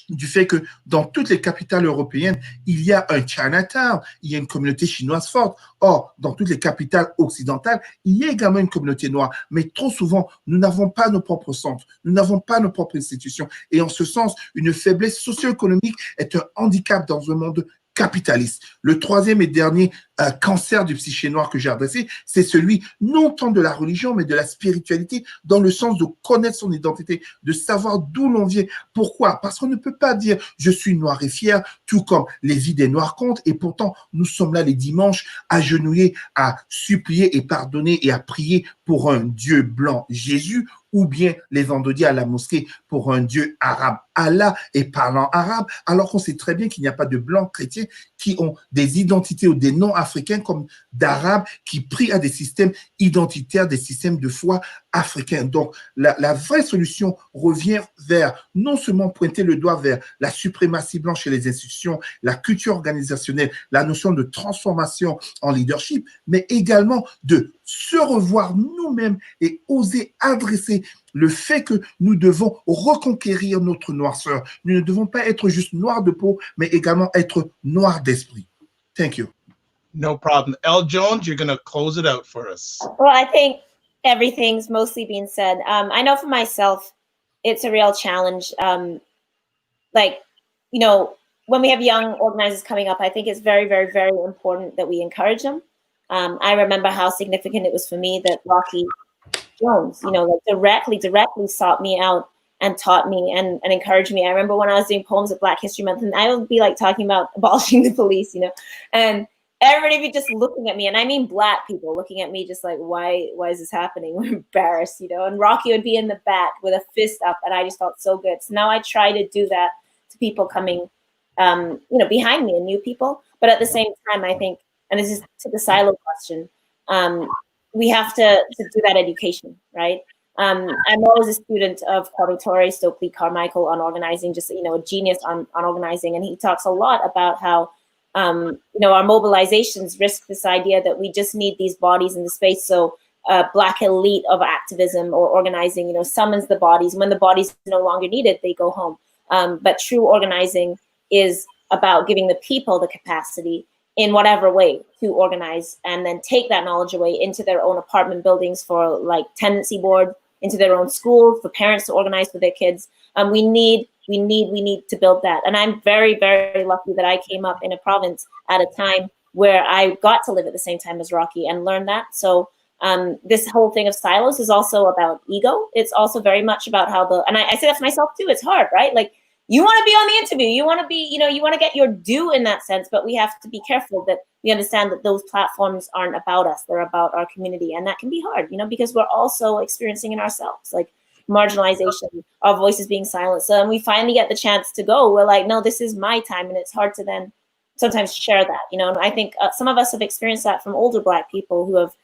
Speaker 4: du fait que dans toutes les capitales européennes, il y a un Chinatown, il y a une communauté chinoise forte. Or, dans toutes les capitales occidentales, il y a également une communauté noire. Mais trop souvent, nous n'avons pas nos propres centres, nous n'avons pas nos propres institutions. Et en ce sens, une faiblesse socio-économique est un handicap dans un monde capitaliste. Le troisième et dernier cancer du psyché noir que j'ai adressé, c'est celui non tant de la religion, mais de la spiritualité, dans le sens de connaître son identité, de savoir d'où l'on vient. Pourquoi? Parce qu'on ne peut pas dire « je suis noir et fier », tout comme les vies des noirs comptent, et pourtant nous sommes là les dimanches, agenouillés, à supplier et pardonner et à prier pour un Dieu blanc, Jésus, ou bien les vendredis à la mosquée pour un Dieu arabe, Allah, et parlant arabe, alors qu'on sait très bien qu'il n'y a pas de blancs chrétiens qui ont des identités ou des noms africains comme d'arabes qui prient à des systèmes identitaires, des systèmes de foi africains. Donc, la vraie solution revient vers non seulement pointer le doigt vers la suprématie blanche et les institutions, la culture organisationnelle, la notion de transformation en leadership, mais également de se revoir nous-mêmes et oser adresser le fait que nous devons reconquérir notre noirceur. Nous ne devons pas être juste noirs de peau, mais également être noirs d'esprit. Thank you.
Speaker 1: No problem. L. Jones, you're going to close it out for us.
Speaker 2: Well, I think everything's mostly being said. I know for myself, it's a real challenge. When we have young organizers coming up, I think it's very, very, very important that we encourage them. I remember how significant it was for me that Rocky Jones, directly sought me out and taught me and encouraged me. I remember when I was doing poems at Black History Month, and I would be talking about abolishing the police, and everybody would be just looking at me, and I mean Black people looking at me just like, why is this happening? We're embarrassed, and Rocky would be in the back with a fist up, and I just felt so good. So now I try to do that to people coming, behind me and new people. But at the same time, I think, and this is to the silo question, we have to do that education, right? I'm always a student of Kwame Ture, Stokely Carmichael on organizing, just, a genius on organizing. And he talks a lot about how, our mobilizations risk this idea that we just need these bodies in the space. So Black elite of activism or organizing, summons the bodies. When the bodies no longer needed, they go home. But true organizing is about giving the people the capacity in whatever way to organize and then take that knowledge away into their own apartment buildings for tenancy board into their own schools, for parents to organize for their kids. We need to build that. And I'm very, very lucky that I came up in a province at a time where I got to live at the same time as Rocky and learn that. So this whole thing of silos is also about ego. It's also very much about how and I say that to myself too, it's hard, right? Like, you want to be on the interview, you want to be, you want to get your due in that sense, but we have to be careful that we understand that those platforms aren't about us, they're about our community. And that can be hard, because we're also experiencing it ourselves, like marginalization, our voices being silenced. So when we finally get the chance to go, we're like, no, this is my time. And it's hard to then sometimes share that, and I think some of us have experienced that from older Black people who have,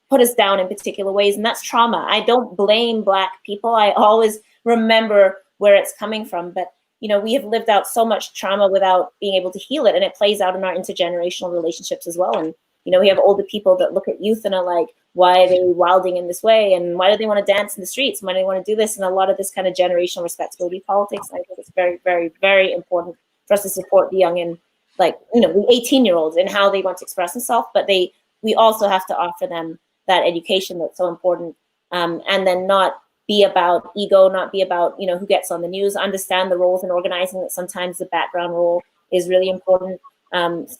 Speaker 2: put us down in particular ways. And that's trauma. I don't blame Black people. I always remember where it's coming from. But, we have lived out so much trauma without being able to heal it. And it plays out in our intergenerational relationships as well. And, we have older people that look at youth and are like, why are they wilding in this way? And why do they want to dance in the streets? Why do they want to do this? And a lot of this kind of generational respectability politics. I think it's very, very, very important for us to support the young and the 18-year-olds and how they want to express themselves. But we also have to offer them that education that's so important. And then not be about ego, not be about, who gets on the news, understand the roles in organizing, that sometimes the background role is really important.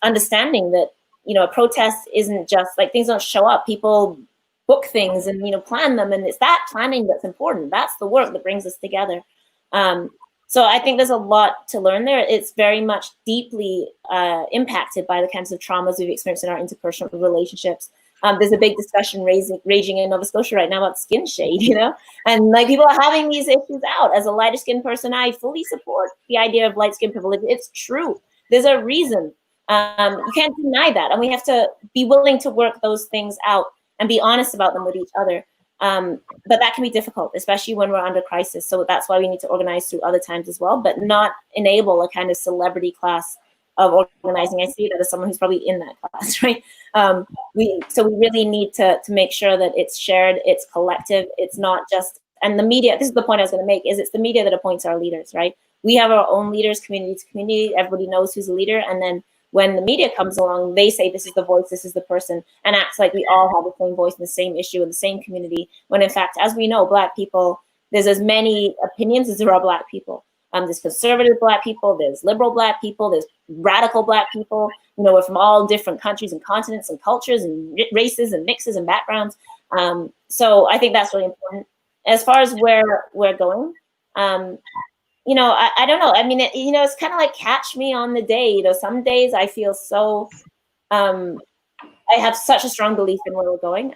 Speaker 2: Understanding that, a protest isn't just like things don't show up. People book things and, plan them. And it's that planning that's important. That's the work that brings us together. So I think there's a lot to learn there. It's very much deeply impacted by the kinds of traumas we've experienced in our interpersonal relationships. There's a big discussion raging in Nova Scotia right now about skin shade, and people are having these issues out. As a lighter skinned person, I fully support the idea of light skin privilege. It's true. There's a reason. You can't deny that. And we have to be willing to work those things out and be honest about them with each other. But that can be difficult, especially when we're under crisis. So that's why we need to organize through other times as well, but not enable a kind of celebrity class of organizing. I see that as someone who's probably in that class, right? We really need to make sure that it's shared, it's collective, it's not just, and the media, this is the point I was going to make, is it's the media that appoints our leaders, right? We have our own leaders, community to community, everybody knows who's a leader, and then when the media comes along, they say this is the voice, this is the person, and acts like we all have the same voice in the same issue in the same community, when in fact, as we know, Black people, there's as many opinions as there are Black people. There's conservative Black people, there's liberal Black people, there's radical Black people. We're from all different countries and continents and cultures and races and mixes and backgrounds. So I think that's really important. As far as where we're going, I don't know. I mean, it's kind of like catch me on the day. Some days I feel so, I have such a strong belief in where we're going.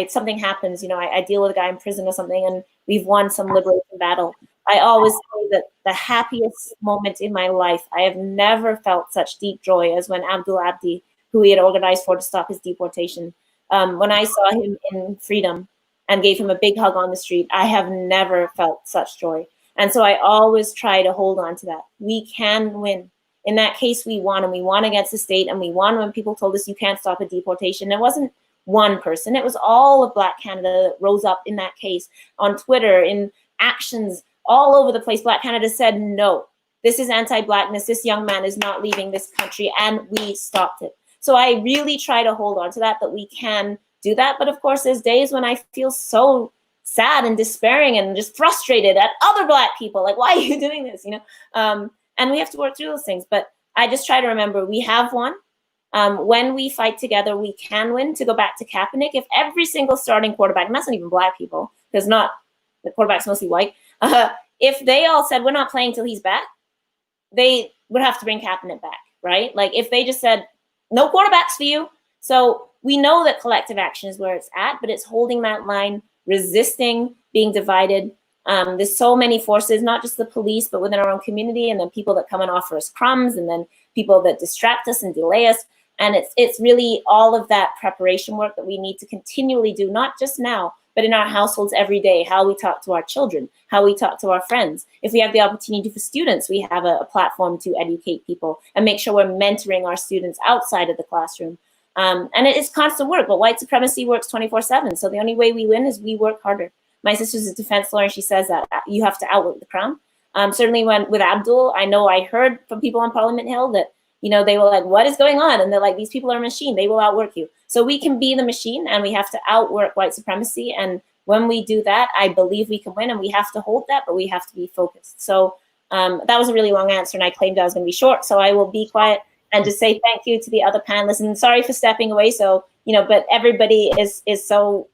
Speaker 2: Something happens, I deal with a guy in prison or something and we've won some liberation battle. I always say that the happiest moment in my life, I have never felt such deep joy as when Abdul Abdi, who we had organized for to stop his deportation, when I saw him in freedom and gave him a big hug on the street, I have never felt such joy. And so I always try to hold on to that. We can win. In that case, we won, and we won against the state, and we won when people told us you can't stop a deportation. It wasn't one person. It was all of Black Canada that rose up in that case, on Twitter, in actions, all over the place. Black Canada said, no, this is anti-Blackness. This young man is not leaving this country, and we stopped it. So I really try to hold on to that we can do that. But of course, there's days when I feel so sad and despairing and just frustrated at other Black people. Like, why are you doing this? And we have to work through those things. But I just try to remember we have won. When we fight together, we can win. To go back to Kaepernick, if every single starting quarterback, and that's not even Black people, because the quarterback's mostly white, if they all said, we're not playing till he's back, they would have to bring Kaepernick back, right? Like if they just said, no quarterbacks for you. So we know that collective action is where it's at, but it's holding that line, resisting being divided. There's so many forces, not just the police, but within our own community, and then people that come and offer us crumbs, and then people that distract us and delay us. And it's really all of that preparation work that we need to continually do, not just now, but in our households every day, how we talk to our children, how we talk to our friends. If we have the opportunity for students, we have a platform to educate people and make sure we're mentoring our students outside of the classroom. And it is constant work, but white supremacy works 24/7. So the only way we win is we work harder. My sister's a defense lawyer, and she says that you have to outwork the Crown. Certainly with Abdul, I know I heard from people on Parliament Hill that, they were like, what is going on? And they're like, these people are a machine, they will outwork you. So we can be the machine, and we have to outwork white supremacy and when we do that, I believe we can win, and we have to hold that, but we have to be focused. So that was a really long answer, and I claimed I was going to be short, so I will be quiet and just say thank you to the other panelists, and sorry for stepping away. So, but everybody is so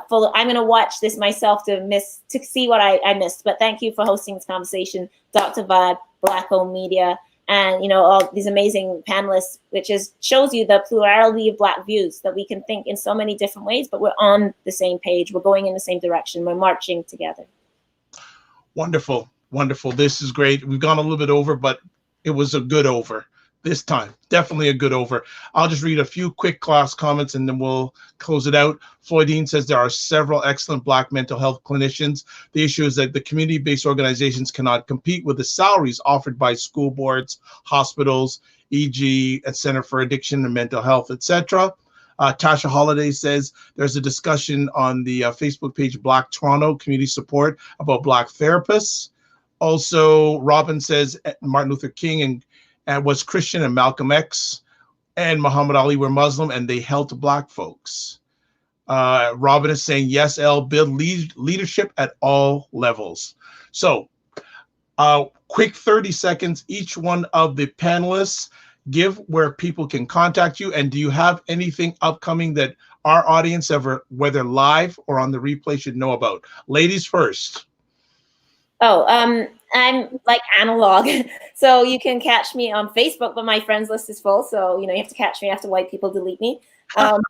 Speaker 2: full of, I'm going to watch this myself to see what I missed. But thank you for hosting this conversation, Dr. Vibe, Black-owned media, and all these amazing panelists, which shows you the plurality of Black views, that we can think in so many different ways, but we're on the same page. We're going in the same direction. We're marching together.
Speaker 1: Wonderful, wonderful. This is great. We've gone a little bit over, but it was a good over this time. Definitely a good over. I'll just read a few quick class comments and then we'll close it out. Floydine says there are several excellent Black mental health clinicians. The issue is that the community-based organizations cannot compete with the salaries offered by school boards, hospitals, e.g. a Center for Addiction and Mental Health, etc. Tasha Holiday says there's a discussion on the Facebook page Black Toronto Community Support about Black therapists. Also, Robin says Martin Luther King and was Christian and Malcolm X and Muhammad Ali were Muslim and they helped Black folks. Robin is saying, yes, build leadership at all levels. So quick 30 seconds, each one of the panelists, give where people can contact you. And do you have anything upcoming that our audience, whether live or on the replay, should know about? Ladies first.
Speaker 2: Oh, I'm like analog. So you can catch me on Facebook, but my friends list is full. So, you have to catch me after white people delete me. Or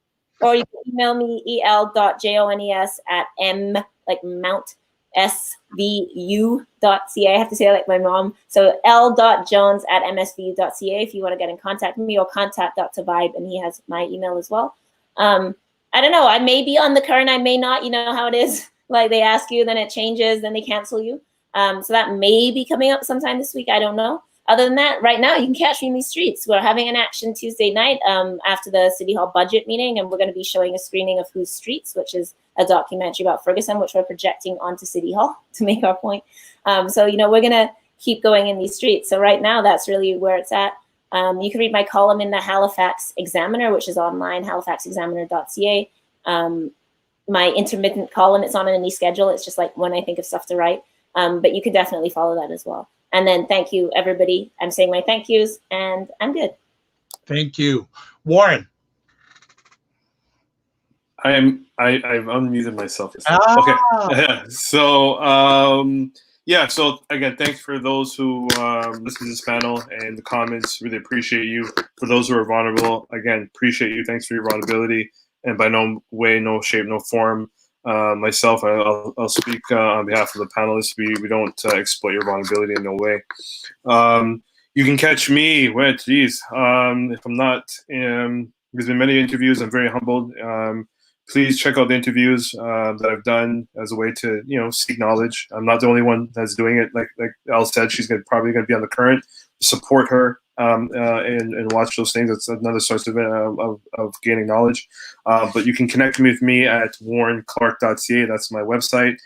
Speaker 2: you can email me el.jones@m, like Mount svu.ca. I have to say it like my mom. So l.jones@msvu.ca if you want to get in contact with me, or contact Dr. Vibe, and he has my email as well. I don't know. I may be on the current. I may not. You know how it is. Like they ask you, then it changes, then they cancel you. So that may be coming up sometime this week. I don't know. Other than that, right now, you can catch me in these streets. We're having an action Tuesday night after the City Hall budget meeting, and we're going to be showing a screening of Whose Streets, which is a documentary about Ferguson, which we're projecting onto City Hall to make our point. So, we're going to keep going in these streets. So right now, that's really where it's at. You can read my column in the Halifax Examiner, which is online, halifaxexaminer.ca. My intermittent column, it's on any schedule. It's just like when I think of stuff to write. But you can definitely follow that as well. And then thank you, everybody. I'm saying my thank yous, and I'm good.
Speaker 1: Thank you. Warren.
Speaker 3: I've unmuted myself. Okay. So, so again, thanks for those who listen to this panel and the comments. Really appreciate you. For those who are vulnerable, again, appreciate you. Thanks for your vulnerability. And by no way, no shape, no form, myself, I'll speak on behalf of the panelists. We don't exploit your vulnerability in no way. You can catch me. If I'm not, there's been many interviews. I'm very humbled. Please check out the interviews that I've done as a way to, seek knowledge. I'm not the only one that's doing it. Like Elle said, she's probably going to be on the current. Support her and watch those things. It's another source of gaining knowledge. But you can connect with me at warrenclarke.ca. That's my website.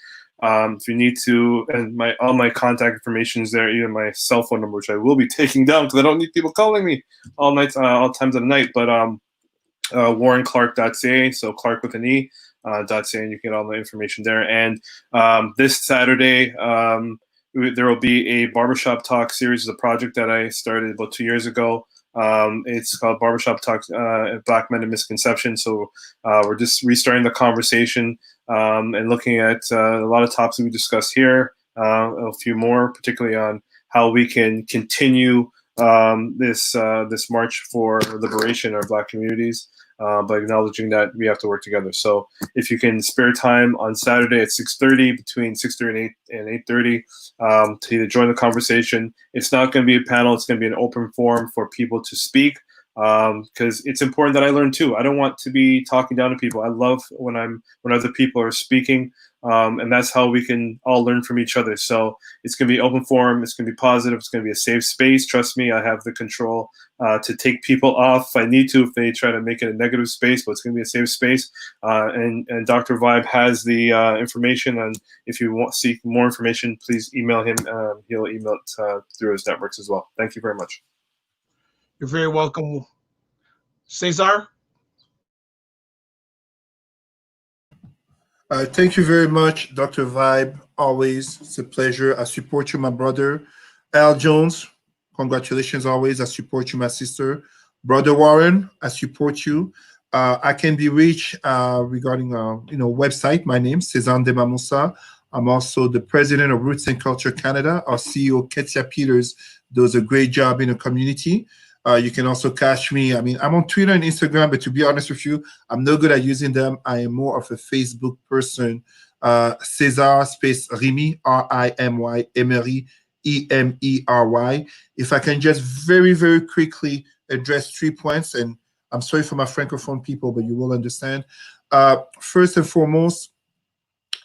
Speaker 3: If you need to, and all my contact information is there, even my cell phone number, which I will be taking down because I don't need people calling me all times of the night. But warrenclarke.ca, so Clarke with an E, .ca, and you can get all the information there. And this Saturday, there will be a Barbershop Talk series, a project that I started about 2 years ago. It's called Barbershop Talk, Black Men and Misconceptions. So we're just restarting the conversation and looking at a lot of topics we discussed here, a few more, particularly on how we can continue this march for liberation of Black communities. By acknowledging that we have to work together. So if you can spare time on Saturday at 6:30, between 6:30 and 8:30, to either join the conversation. It's not going to be a panel. It's going to be an open forum for people to speak, because it's important that I learn too. I don't want to be talking down to people. I love when other people are speaking, and that's how we can all learn from each other. So it's going to be open forum. It's going to be positive. It's going to be a safe space. Trust me, I have the control to take people off if I need to, if they try to make it a negative space, but it's going to be a safe space. And Dr. Vibe has the information, and if you want seek more information, please email him. He'll email it through his networks as well. Thank you very much.
Speaker 1: You're very welcome. César?
Speaker 4: Thank you very much, Dr. Vibe. Always, it's a pleasure. I support you, my brother. Al Jones, congratulations always. I support you, my sister. Brother Warren, I support you. I can be reached regarding website. My name César Ndema Moussa. I'm also the president of Roots and Culture Canada. Our CEO Ketia Peters does a great job in the community. You can also catch me. I mean, I'm on Twitter and Instagram, but to be honest with you, I'm no good at using them. I am more of a Facebook person. César space Rimy, R-I-M-Y, Emery, E-M-E-R-Y. If I can just very, very quickly address 3 points, and I'm sorry for my Francophone people, but you will understand. First and foremost,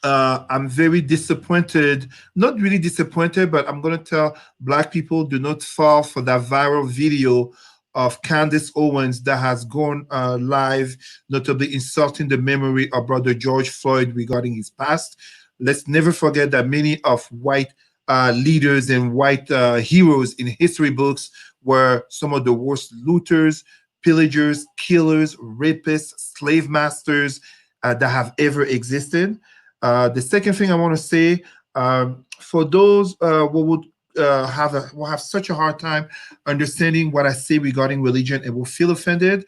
Speaker 4: I'm very disappointed, not really disappointed, but I'm going to tell Black people, do not fall for that viral video of Candace Owens that has gone live, notably insulting the memory of Brother George Floyd regarding his past. Let's never forget that many of white leaders and white heroes in history books were some of the worst looters, pillagers, killers, rapists, slave masters that have ever existed. The second thing I want to say, for those who would will have such a hard time understanding what I say regarding religion and will feel offended,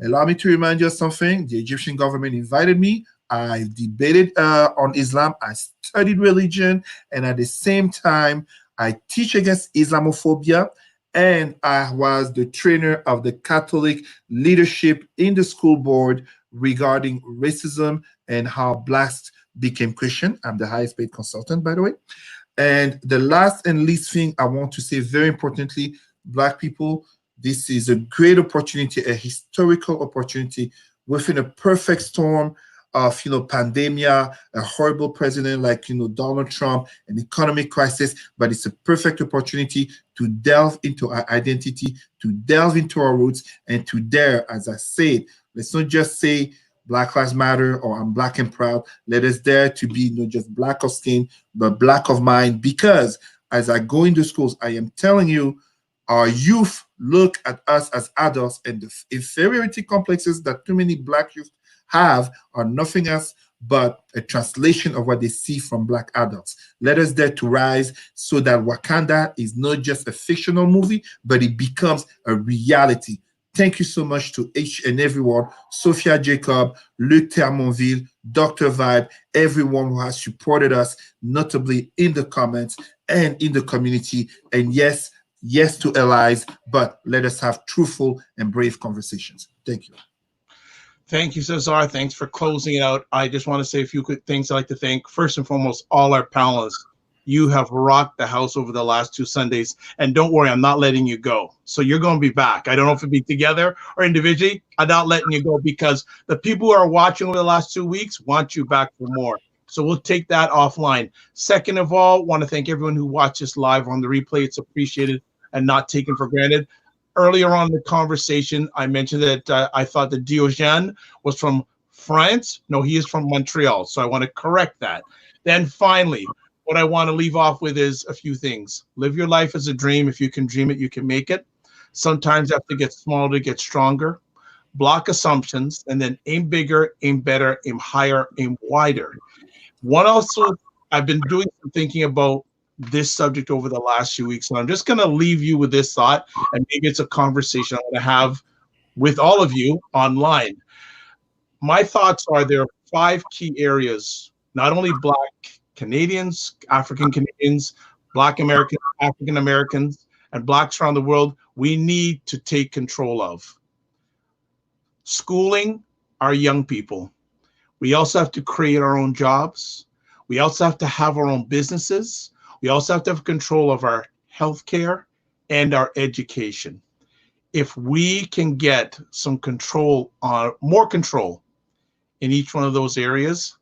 Speaker 4: allow me to remind you of something. The Egyptian government invited me. I debated on Islam. I studied religion, and at the same time, I teach against Islamophobia. And I was the trainer of the Catholic leadership in the school board regarding racism and how Blacks became Christian. I'm the highest paid consultant, by the way. And the last and least thing I want to say, very importantly, Black people, this is a great opportunity, a historical opportunity within a perfect storm of, pandemia, a horrible president like, Donald Trump, an economic crisis, but it's a perfect opportunity to delve into our identity, to delve into our roots, and to dare, as I said, let's not just say Black Lives Matter or I'm Black and proud. Let us dare to be not just Black of skin, but Black of mind, because as I go into schools, I am telling you, our youth look at us as adults, and the inferiority complexes that too many Black youth have are nothing else but a translation of what they see from Black adults. Let us dare to rise so that Wakanda is not just a fictional movie, but it becomes a reality. Thank you so much to each and everyone, Sophia Jacob, Luc Termonville, Dr. Vibe, everyone who has supported us, notably in the comments and in the community. And yes to allies, but let us have truthful and brave conversations. Thank you.
Speaker 1: Thank you, César. Thanks for closing it out. I just want to say a few quick things I'd like to thank. First and foremost, all our panelists. You have rocked the house over the last 2 Sundays. And don't worry, I'm not letting you go. So you're going to be back. I don't know if it'll be together or individually. I'm not letting you go because the people who are watching over the last 2 weeks want you back for more. So we'll take that offline. Second of all, want to thank everyone who watched us live on the replay. It's appreciated and not taken for granted. Earlier on in the conversation, I mentioned that I thought that Diogène was from France. No, he is from Montreal. So I want to correct that. Then finally, what I want to leave off with is a few things. Live your life as a dream. If you can dream it, you can make it. Sometimes you have to get smaller to get stronger. Block assumptions, and then aim bigger, aim better, aim higher, aim wider. One also, I've been doing some thinking about this subject over the last few weeks, and I'm just going to leave you with this thought, and maybe it's a conversation I want to have with all of you online. My thoughts are there are 5 key areas, not only Black Canadians, African Canadians, Black Americans, African Americans, and Blacks around the world we need to take control of. Schooling our young people. We also have to create our own jobs. We also have to have our own businesses. We also have to have control of our healthcare and our education. If we can get some control, more control in each one of those areas,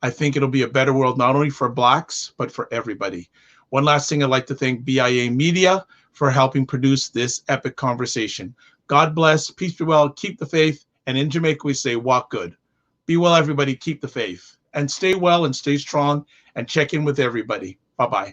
Speaker 1: I think it'll be a better world, not only for Blacks, but for everybody. One last thing, I'd like to thank BIA Media for helping produce this epic conversation. God bless, peace be well, keep the faith, and in Jamaica we say, walk good. Be well, everybody, keep the faith, and stay well and stay strong, and check in with everybody. Bye-bye.